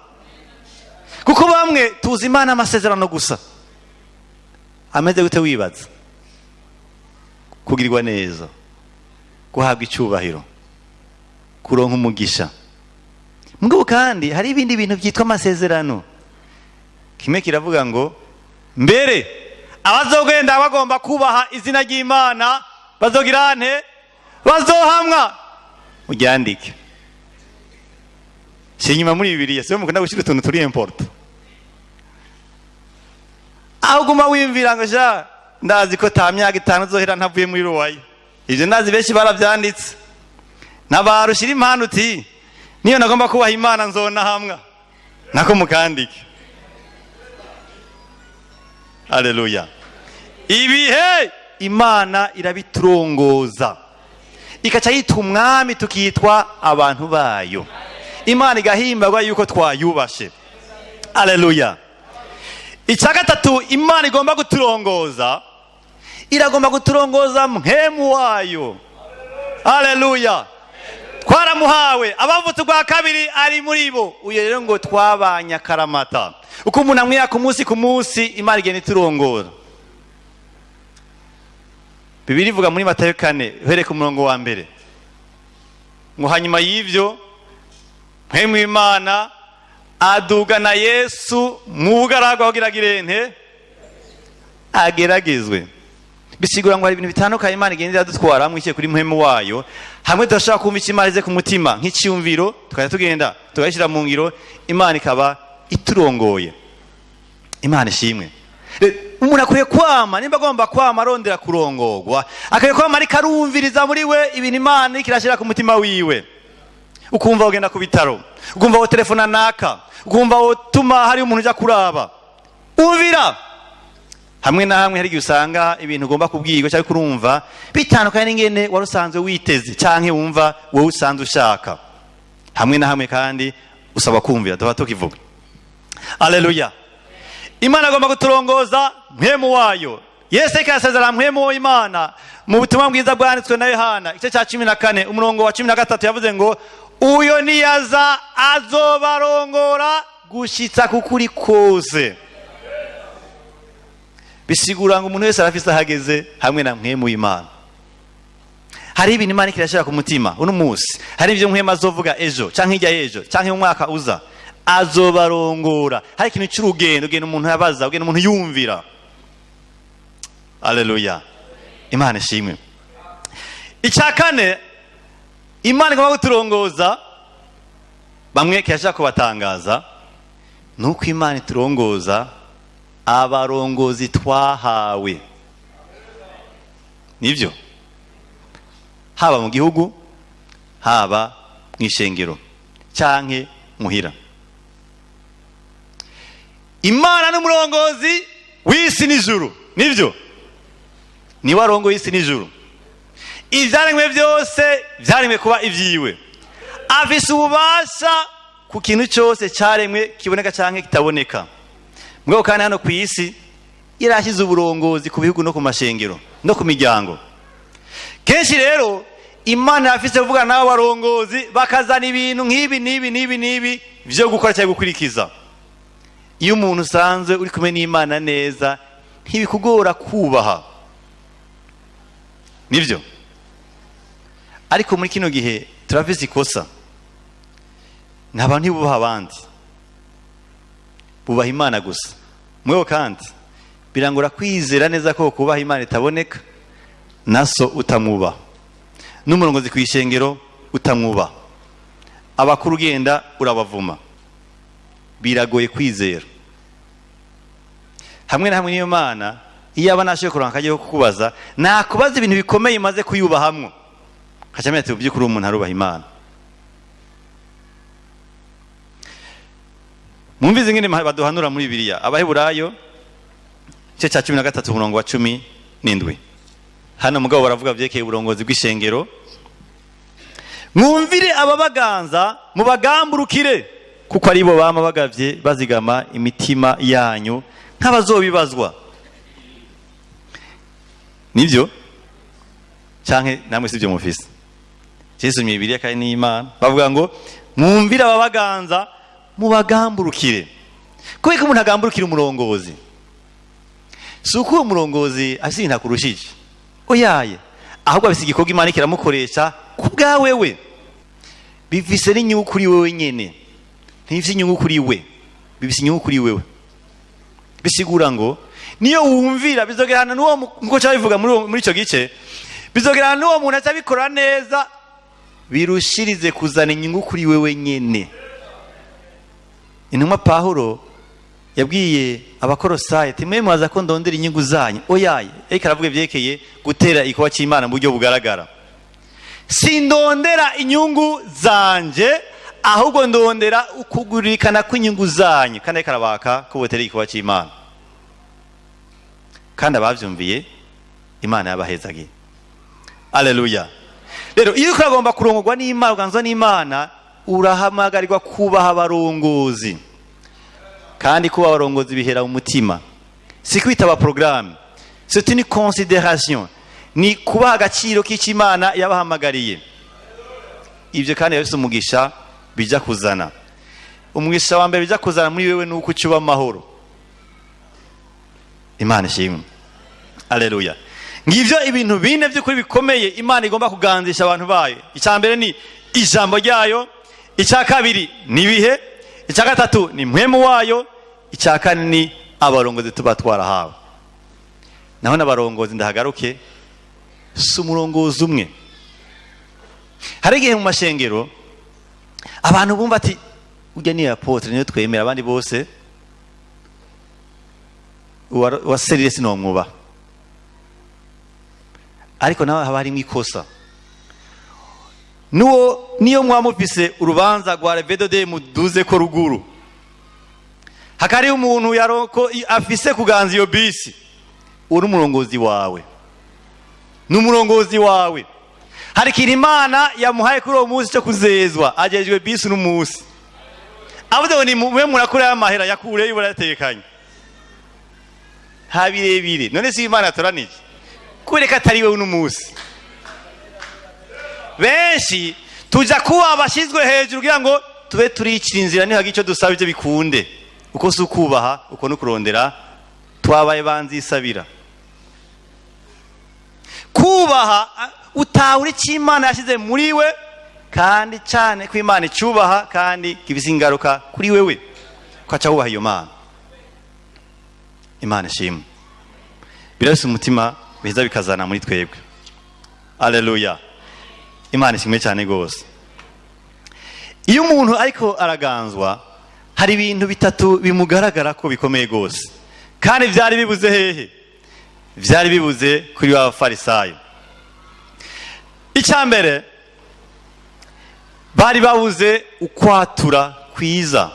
kuko bamwe tuzi Imana amasezerano gusa. Ameze gute wibaza? Kugirirwa neza, guhabwa icyubahiro, kuronka umugisha. Mugabo kandi hari ibindi bintu byitwa amasezerano. Kimwe kiravuga ngo mbere abazogenda bagomba kubaha izina ry'Imana bazogira nte bazohamwa. Uryandike shinyuma muri Bibiliya, siyo mukunda gushira utuntu turi important. Ahuguma wimvira ngo sha ndazi ko ta myaka 5 zohera ntavuye muri ruwaye. Ivyo ndazi benshi baravyanditse. Nabarushira impano uti niyo nagomba kubaha Imana nzona hamwa nako mukandike. Haleluya. Ibihe Imana irabiturongoza ikaca yita umwami tukitwa abantu bayo. Imana igahimbarwa yuko twayubashe. Haleluya. Icya gatatu Imana igomba guturongoza, iragomba guturongoza mpemu wayo. Haleluya. Twaramuhawe abavutse bwa kabiri ari muri bo. Uyo rero ngo twabanya karamata. Uko umuntu amwiya ku munsi Imana igenda iturongora. Bibiri ivuga muri Matayo 4 uhereye ku murongo wa mbere ngo hanyuma y'ivyo mpemu Imana adugana Yesu mu bugaragwa kugira girente ageragezwe. Bisigura ngo hari ibintu bitandukanye Imana igenda iradutwara mwishiye kuri mpemu wayo. Hamwe tudashaka kumva icyo Imana ize ku mutima nk'icyumviro tukajya tugenda tugashyira mu ngiro, Imana ikaba iturongoye. Imana ishimwe. Umuntu akwiye kwama, nimba agomba kwama arondera kurongorwa, akwiye kwama ariko arumviriza muri we ibintu Imana ikirashira ku mutima wiwe. Ukumva ugenda ku bitaro, ukumva wo telefona naka, ukumva utuma hari umuntu uja kuraba, umvira. Hamwe na hamwe hari usanga ibintu ugomba kubwirwa cyangwa kurumva bitandukanye n'ingene warusanzwe witeze canke wumva wowe usanzwe ushaka. Hamwe na hamwe kandi usaba kumvira tuba tukivuga. Haleluya. Imana agomba kuturongoza mpemu wayo. Yesu ikasezera mpemu w'Imana mu butumwa bwiza bwanditswe na Yohana igice cya 14 umurongo wa 13 yavuze ngo uyo niyaza azobarongora gushitsa kukuri kose. Bisigura ngo umuntu wese arafise ahageze hamwe na mpemu w'Imana. Hari ibintu Imana ikirashira ku mutima uno munsi, hari ibyo mpemu azovuga ejo canke hirya y'ejo canke mu mwaka uza azobarongora. Hari ikintu cy'urugendo ugenda umuntu yabaza, ugenda umuntu yumvira. Haleluya. Imana ishimwe. Icya kane Imana igomba guturongoza, bamwe kiyashaka kubatangaza, nuko Imana iturongoza abarongozi twahawe. Nivyo haba mu gihugu haba mu ishengero canke muhira. Imana n'umurongozi w'isi n'ijuru, nivyo ni warongo y'isi n'ijuru. ivyaremwe byose vyaremwe kuba ivyiwe, afise ububasha ku kintu cyose cyaremwe kiboneka canke kitaboneka. Mugabo kandi hano ku isi irashize uburongozi ku bihugu no ku mashengero no ku miryango. Kenshi rero Imana yafise kuvugana n'abo barongozi bakazana ibintu nk'ibi vyo gukora cyangwa gukurikiza. Iyo umuntu usanzwe uri kumwe n'Imana neza ntibikugora kubaha, nivyo. Ariko muri kino gihe turafise ikosa, n'abantu ntibubaha abandi, bubaha Imana gusa. Mwewe kandi birangora kwizera neza ko kubaha Imana itaboneka naso utamwubaha, n'umurongozi kw'ishengero utamwubaha, abakuru ugenda urabavuma, biragoye kwizera. Hamwe na hamwe niyo Mana iyo aba nashoboye kuronka akajya ko kukubaza, nakubaza ibintu bikomeye imaze kuyubahamwo, kacamenya ati by'ukuri umuntu arubaha Imana. Mumvize ngene baduhanura muri Bibiliya, Abaheburayo igice cya 13 umurongo wa 17. Hano mugabo baravuga vyekeye uburongozi bw'ishengero. Mwumvire ababaganza mubagamburukire, kuko ari bo bama bagavye bazigama imitima yanyu nk'abazobibazwa. Nivyo canke namwe sivyo mufise? Yesu mu Bibiliya kandi n'Imana bavuga ngo mwumvire ababaganza mubagamburukire. Kubera ko umuntu agamburukira umurongozi, si uko uwo murongozi afise ibintu akurushije, oyaye, ahubwo afise igikorwa Imana kiramukoresha ku bwawewe, bifise n'inyungu kuri wewe nyene, ntibifise inyungu kuri we, bifise inyungu kuri wewe. Bisigura ngo niyo wumvira bizogerana n'uwo, nkuko cyabivuga muri ico gice, bizogerana n'uwo muntu atabikora neza, birushirize kuzana inyungu kuri wewe nyene. Intumwa Pawulo yabwiye Abakolosayi ati mwe mwaza ko ndondera inyungu zanyu, oyaye, ariko aravuga vyekeye gutera ikoba cy'Imana mu buryo bugaragara. Sindondera inyungu zanje, ahubwo ndondera ukugurikana kw'inyungu zanyu, kandi ariko arabaka ko botera ikoba cy'Imana. Kandi abavyumviye Imana yabahezagiye. Alleluia. Rero iyo uragomba kurongorwa n'Imana, uganzwa n'Imana, urahamagarirwa kubaha abarongozi. Kandi kuba abarongozi bihera mu mutima, si kwitaba programme, c'est une considération, ni kubaha agaciro k'Imana yabahamagariye. Ibyo kandi yabise umugisha bija kuzana. Umugisha wa mbere bija kuzana muri wewe nuko ucuba amahoro. Imana ishimwe. Alleluia. Ngivyo ibintu bine by'ukuri bikomeye Imana igomba kuganzisha abantu bayo. Icya mbere ni ijambo ryayo, icya kabiri ni ibihe, icya gatatu ni mpwemu wayo, icya kane ni abarongozi tuba twarahawe. Naho n'abarongozi ndahagaruke, si umurongozi umwe. Hari igihe mu mashengero abantu bumva ati ujya ni apotre niyo twemera, abandi bose waserire sinomwubaha. Ariko nawe haba harimo ikosa. Niyo mwamufise urubanza rwa revedode muduze ko ruguru, hakari umuntu yaroko afise kuganza iyo bisi, uri umurongozi wawe, n'umurongozi wawe. Hari ikintu Imana yamuhaye kuri uwo munsi cyo kuzezwa, agejwe bisi n'umunsi, avuze ngo ni mwe murakure y'amahera yakureyo baratekanye, ha birebire. None si Imana yatoranije kureka atari wewe n'umunsi? Benshi tuja kuba abashizwe hejuru kugira ngo tube turicira inzira nihaga icyo dusaba ivyo bikunde. Uko si ukubaha, uko no kurondera twabaye banzisabira. Kubaha utahura icyo Imana yashize muri we, kandi cyane ko Imana icyubaha kandi gifise ingaruka kuri wewe, kwaca wubaha iyo Mana. Imana ishimwe. Birafise umutima biza bikazana muri twebwe. Alleluia. Imana ishimwe cyane gose. Iyo umuntu ariko araganzwa, hari ibintu bitatu bimugaragara ko bikomeye gose, kandi vyari bibuze hehe? Vyari bibuze kuri wa Farisayo. Icyambere, bari babuze ukwatura kwiza.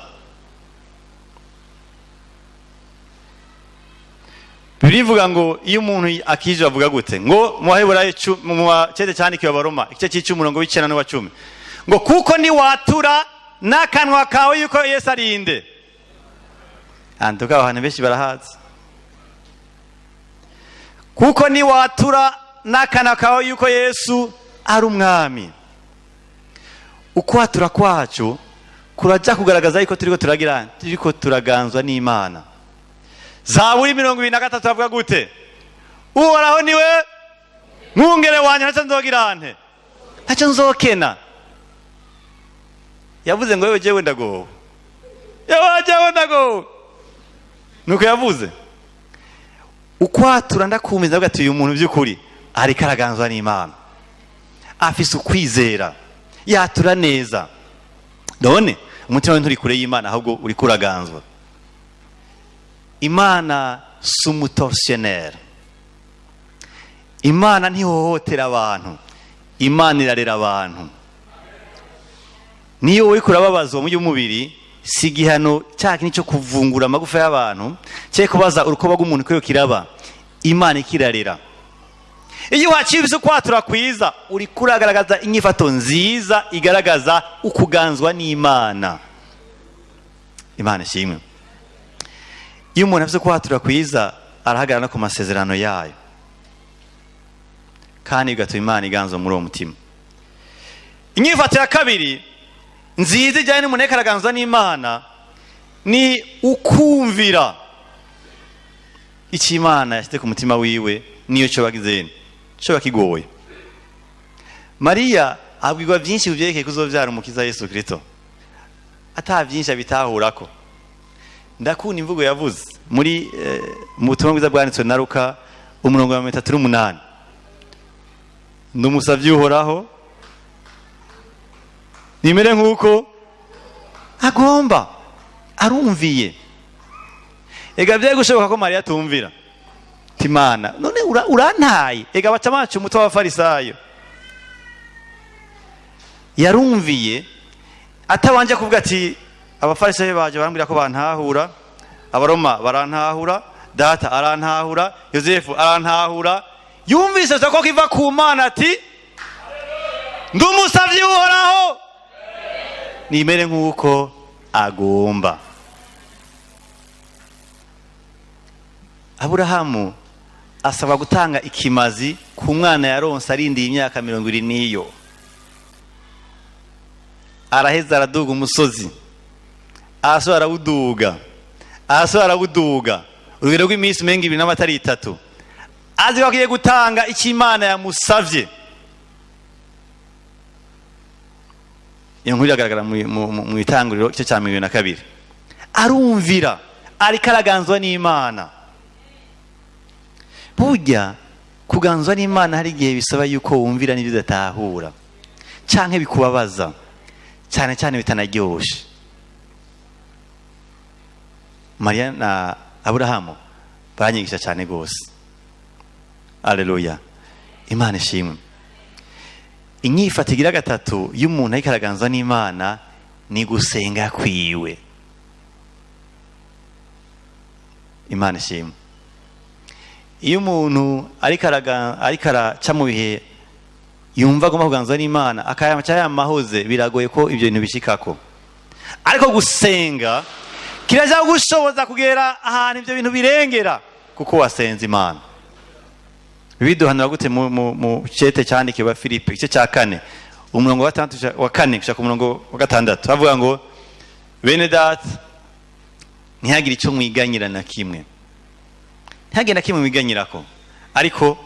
birivuga ngo iyo umuntu akije avuga gute ngo mu Baheburayo mu cete cyandikiwe Abaroma igice cy'umurongo w'icenda n'uwa 10 ngo kuko ni watura n'akanwa kawe yuko Yesu arinde. Anduka abantu benshi barahazi. Kuko ni watura n'akanwa kawe yuko Yesu ari umwami. Ukwatura kwacu kuraja kugaragaza yuko turiko turaganzwa n'Imana. Zaburi 23 avuga gute? Uhoraho niwe mwungere wanje ntacyo nzogira nte, ntacyo nzokena. Yavuze ngo wewe jewe ndagowe, jewe ndagowe. Nuko yavuze ukwatura ndakumiza avuga ati uyu muntu by'ukuri ariko araganzwa n'Imana, afise ukwizera, yatura neza. None umutima nturi kure y'Imana ahubwo uri kuraganzwa. Imana sumutorsionnaire. Imana ntihohotera abantu, Imana irarera abantu. Niyo wowe kurababazwa mu by'umubiri si gihano cyaki nico kuvungura amagufa y'abantu cye kubaza urukoba rw'umuntu ko kiraba, Imana ikirarera. Iyo wacibise kwatura kwiza uri kuragaragaza inyifato nziza igaragaza ukuganzwa n'Imana. Imana shimwe. Iyo umuntu afite kwatura kwiza arahagarana ku masezerano yayo, kandi bigatuma Imana iganzwa muri uwo mutima. Inyifato ya kabiri nziza ijyanye n'umuntu araganzwa n'Imana ni ukumvira icyo Imana yashyize ku mutima wiwe niyo cyo bagizeni cyo bakigoye. Mariya abwirwa byinshi byerekeye kuzobyara umukiza Yesu Kristo, ata byinshi abitahurako. Ndakunda imvugo yavuze muri mu butumwa bwiza bwanditswe na Luka 38. Ndumusavye Uhoraho nimere nk'uko agomba, arumviye. Ega byaye gushoboka ko Mariya tumvira timana none urantaye. Ega bacamacu umuto w'Abafarisayo yarumviye, atabanje kuvuga ati Abafarisayo baje barambira ko bantahura, Abaroma barantahura, data arantahura, Yosefu arantahura. Yumvise ko kiva ku Mana ati ndumusavye Uhoraho nimere nk'uko agomba. Aburahamu asaba gutanga ikimazi ku mwana yaronse arindiye imyaka 20 araheza araduga umusozi, aso arawuduga urugero rw'iminsi mengi 23 azi ko agiye gutanga icyo Imana yamusavye. Iyo nkuru iragaragara mu itanguriro cyo cya 22. Arumvira ariko araganzwa n'Imana. Burya kuganzwa n'Imana hari igihe bisaba yuko wumvira n'ibyo udatahura canke bikubabaza cyane cyane bitanaryoshe. Mariya na Aburahamu baranyigisha cyane gose. Haleluya, Imana ishimwe. Inyifato igira gatatu y'umuntu ariko araganzwa n'Imana ni gusenga kwiwe. Imana ishimwe. Iyo umuntu ariko araca mu bihe yumva agomba kuganzwa n'Imana akayamaca yamahoze, biragoye ko ibyo bintu bishikako. Ariko gusenga kiraza gushoboza kugera ahantu ibyo bintu birengera kuko wasenze Imana. Biduhanira gute mu cete cyandikiwe Filipi igice cya 4 umurongo wa 4 gushaka umurongo wa 6 havuga ngo bene data ntihagire icyo mwiganyira na kimwe, ntihagire na kimwe mwiganyirako, ariko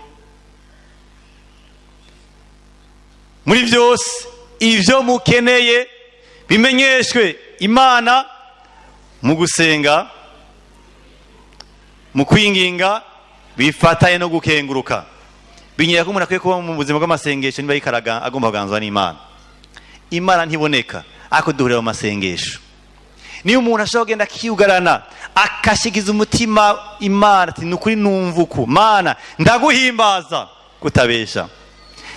muri byose ibyo mukeneye bimenyeshwe Imana mu gusenga, mu kwinginga, bifataye no gukenguruka. Binyera ko umuntu akwiye kuba mu buzima bw'amasengesho niba yikaraga agomba kuganzwa n'Imana. Imana ntiboneka ariko duhurira mu masengesho. Niyo umuntu ashobora kugenda kiyugarana akashigiza umutima Imana ati nukuri numvuku Mana ndaguhimbaza kutabesha,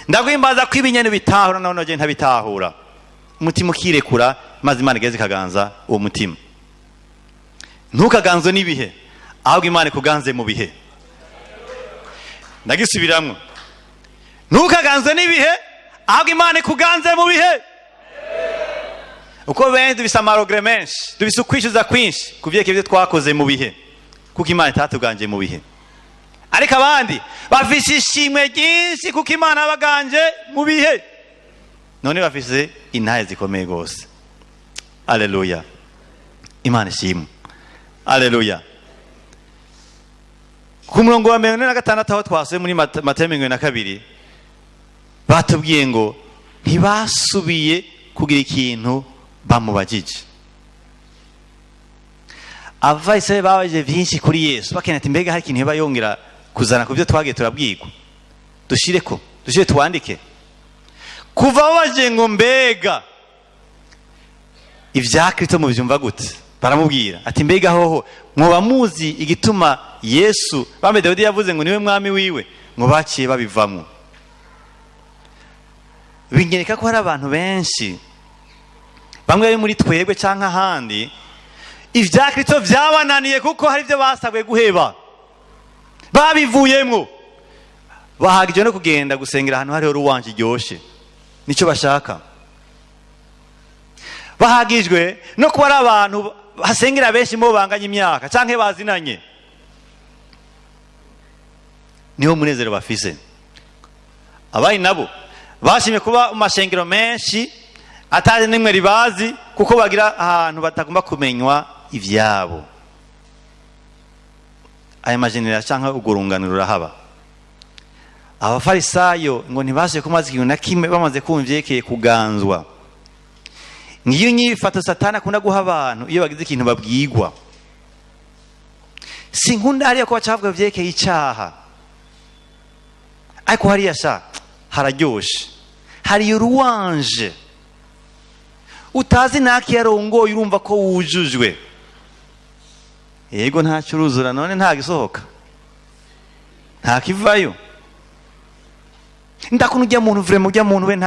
ndaguhimbaza ko ibinyene bitahura naho naje ntabitahura, umutima ukirekura maze Imana igeze kaganza uwo mutima. Ntukaganzwe n'ibihe ahubwo Imana ikuganze mu bihe. ndagisubiramwo, ntukaganzwe n'ibihe ahubwo Imana ikuganze mu bihe. Uko benshi dufise amarogre menshi, dufise ukwishyuza kwinshi ku vyerekeye ivyo twakoze mu bihe, kuko Imana itatuganje mu bihe. Ariko abandi bafise ishimwe ryinshi kuko Imana yabaganje mu bihe, none bafise intahe zikomeye gose. Haleluya, Imana ishimwe. Haleluya. Ku murongo wa 46 aho twasuye muri Matayo 22 batubwiye ngo ntibasubiye kugira ikintu bamubajije. Abafarisayo babaje vyinshi kuri Yesu, bakeneye ati mbega hari ikintu yongera kuzana ku byo twagiye turabwirwa, dushire tuwandike. Kuva babaje ngo mbega ivya Kristo muvyumva gute, baramubwira ati mbega hoho mwoba muzi igituma Yesu bambe Dawidi yavuze ngo niwe mwami wiwe, ngo baciye babivamwo. Bingereka ko hari abantu benshi bamwe bari muri twebwe canke ahandi ivya Kristo vyabananiye kuko hari ivyo basabwe guheba, babivuyemwo, bahagije no kugenda gusengera ahantu hariho ruwanje iryoshe, nico bashaka. Bahagijwe no kuba ari abantu hasengera benshi mo banganya imyaka canke bazinanye, niho munezero bafise. Abayi nabo bashimye kuba mu mashengero menshi atari nimwe ribazi, kuko bagira ahantu batagomba kumenywa ivyabo. Aya majenera canke ugurunganiro rahaba. Abafarisayo ngo ntibashe kumaza ikintu na kimwe bamaze kumva ivyekeye kuganzwa. Ngiyo nyifato Satani akunda guha abantu iyo bagize ikintu babwigwa. Sinkunda hariya ko bacavuga vyekeye icaha, ariko hariya sha hararyoshe, hari uruwanje utazi naki yarongoye, urumva ko wujujwe. Yego nta curuzura, none nta gisohoka, nta kivayo. Ndakunu ujya muntu vraiment, ujya muntu we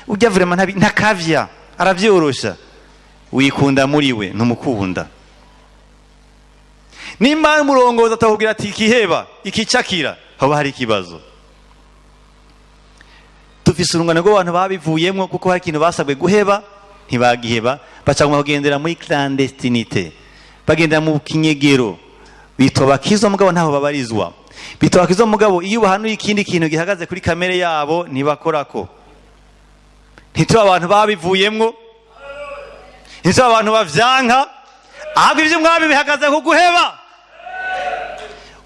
ujya vraiment nta kavya, aravyorosha. Wikunda muri we ntumukunda. Nimba umurongoza atahubwira ati ikiheba ikicakira, haba hari ikibazo. Tufise urungano rw'abantu babivuyemwo kuko hari ikintu basabwe guheba ntibagiheba, bacaguma kugendera muri clandestinité, bagendera mu kinyegero, bitwa bakizwa mugabo ntaho babarizwa. Bitwa bakizwa mugabo iyo bahanuye ikindi kintu gihagaze kuri kamere yabo ntibakorako. Ntitwa abantu babivuyemwo, ntitwa abantu bavyanka, ahubwo ivyo mwami bihagaze ku guheba.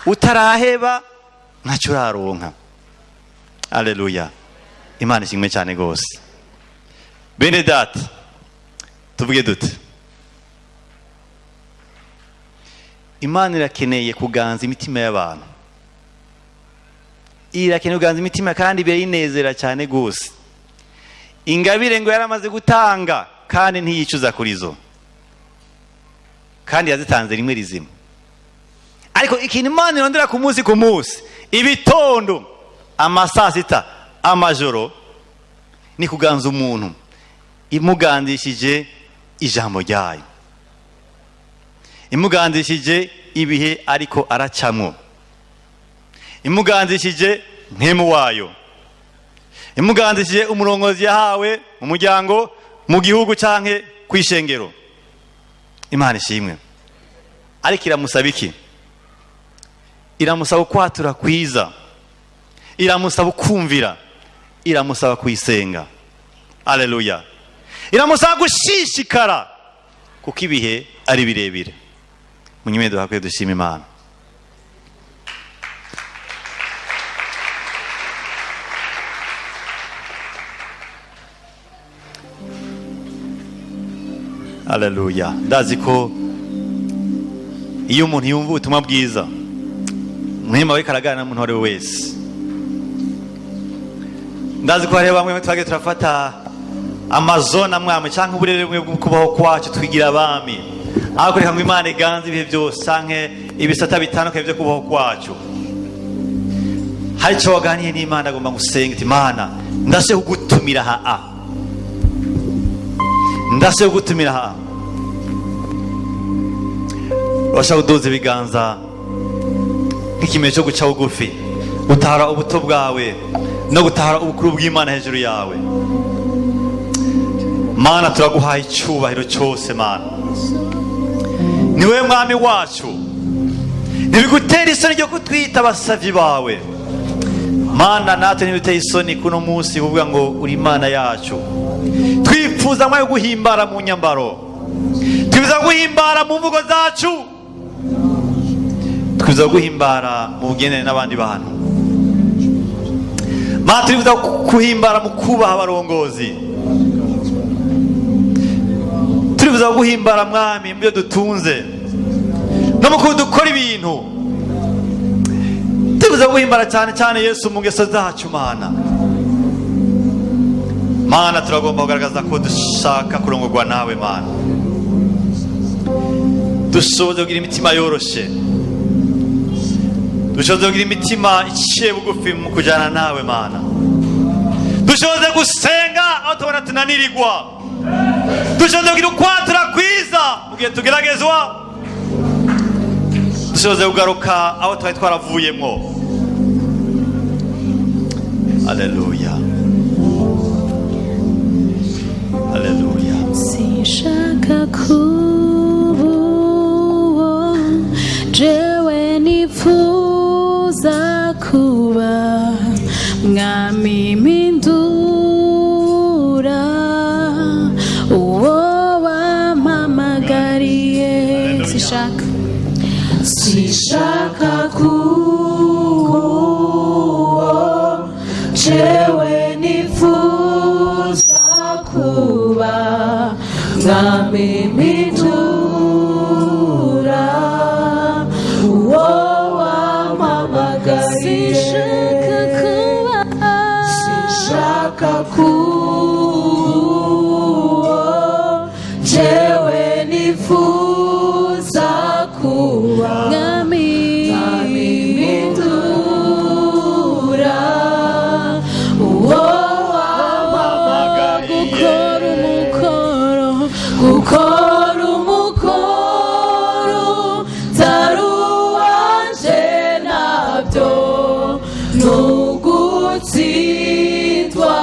Utaraheba ntaco uraronka. Haleluya, Imana ishimwe cyane gose. Bene data, tuvuge dute, Imana irakeneye kuganza imitima y'abantu, irakeneye kuganza imitima kandi birayinezera cyane gose. Ingabire ngo yaramaze gutanga kandi ntiyicuza kuri zo, kandi yazitanze rimwe rizima. Ariko ikintu Imana irondera ku munsi ku munsi, ibitondo, amasasita, amajoro, ni kuganza umuntu imugandishije ijambo ryayo, imugandishije ibihe ariko aracamwo, imugandishije mpemu wayo, imugandishije umurongozi yahawe mu muryango, mu gihugu canke kwishengero. Imana ishimwe. Ariko iramusaba iki? Iramusaba kwatura kwiza, iramusaba kumvira, iramusaba kuyisenga. Haleluya. Iramusaba gushishikara kuko ibihe ari birebire. Munyime duhakwiye dushima Imana. Haleluya. Ndazi ko iyo umuntu yumva ubutumwa bwiza, muhima we karagana n'umuntu wari wese. Ndazi ko hari bamwe twagiye turafata amazone amwamwe canke uburere bumwe bwo kubaho kwacu twigira abami, aho kureka ngo Imana iganze ibihe byose canke ibisata bitandukanye byo kubaho kwacu. Hari cyo waganiye n'Imana, agomba gusenga ati Imana ndase kugutumira ndase kugutumira Washa udoze ibiganza nk'ikimenyetso cyo guca bugufi, gutahara ubuto bwawe no gutahara ubukuru bw'Imana hejuru yawe. Mana turaguhaye icyubahiro cyose Mana, niwe mwami wacu, ntibigutera isoni ryo kutwita abasavyi bawe Mana. natwe ntibiteye isoni kuno munsi kuvuga ngo uri Imana yacu. Twifuza mwayo guhimbara mu nyambaro, twifuza guhimbara mu mvugo zacu, twifuza guhimbara mu bugendane n'abandi bantu Mana. twifuza guhimbara mu kubaha abarongozi, turifuza guhimbara mwami mu byo dutunze no mu kuba dukora ibintu. turifuza guhimbara cyane cyane Yesu mu ngeso zacu Mana. Mana turagomba kugaragaza ko dushaka kurongorwa nawe Mana. dushoboze kugira imitima yoroshe, dushoboze kugira imitima iciye bugufi mu kujyana nawe Mana. dushoboze gusenga aho tubona tunanirirwa, dushoboze kugira ukwatura kwiza mu gihe tugeragezwa, dushoboze kugaruka aho twari twaravuyemo. Haleluya, haleluya. Sinshaka kuba jewe nifuza kuba mwami mpindura uwo wampamagariye. Sinshaka kuba jewe nifuza kuba mwami mpindura uwo wampamagariye. Sinshaka kuba jewe nifuza kuba mwami mpindura uwo gukora umukoro taruwanje nabyo nugutsindwa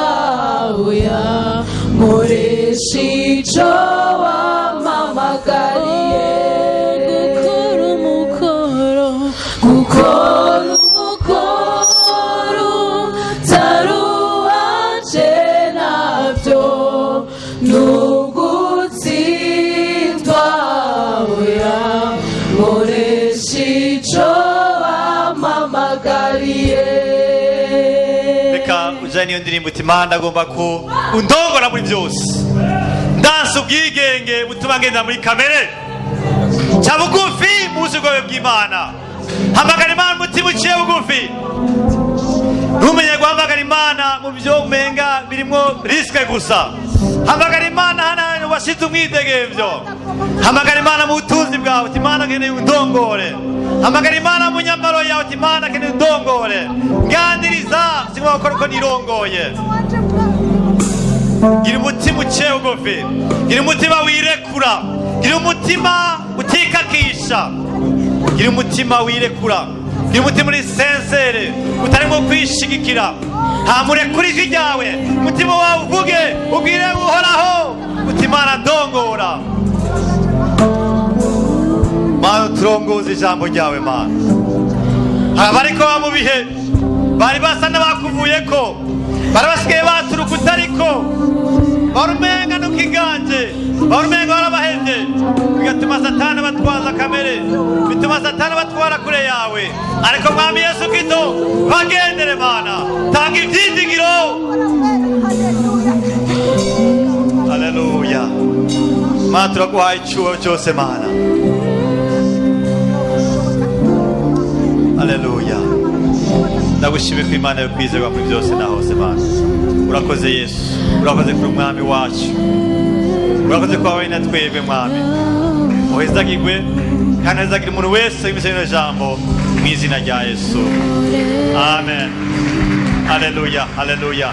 uya muresha ico wampamagariye. gukora umukoro taruwanje nabyo reka ujyane iyo ndirimbo uti Mana ndagomba ko undongora muri byose, ndanse ubwigenge butuma ngenda muri kamere cya bugufi mu buzi bwawe bw'Imana. hamagara Imana umutima uciye bugufi, ntumenye guhamagara Imana mu byo umenga birimo risike gusa. hamagara Imana hano washyize umwidegemvyo, hamagara Imana mu butunzi bwawe uti Mana nkeneye undongore, hamagara Imana mu nyambaro yawe uti Mana nkeneye undongore. nganiriza singo bakora uko nirongoye. gira umutima uciye bugufi, gira umutima wirekura, gira umutima utikakisha, gira umutima wirekura, gira umutima uri sensere utarimo kwishigikira. hamurekura ijwi ryawe, umutima wawe uvuge ubwire uhoraho uti Mana ndongora. Mana turongoze ijambo ryawe Mana. abariko ba mu bihe bari basa n'abakuvuyeko, bari basigaye baturuka utariko, barumenga nukiganje, barumenga barabahevye, bigatuma Satani batwaza kamere, bituma Satani batwara kure yawe. ariko mwami Yesu Kristo bagendere Mana, tanga ivyizigiro. Haleluya. Mana turaguhaye icyubahiro cyose Mana. Haleluya. ndagushimiye ko Imana yo kwizerwa muri byose na hose Mana. urakoze Yesu, urakoze kuri umwami wacu, urakoze ko wawe na twebwe mwami. uhezagirwe kandi uhezagire umuntu wese w'imisa y'ino jambo mu izina rya Yesu, amen. Haleluya, haleluya.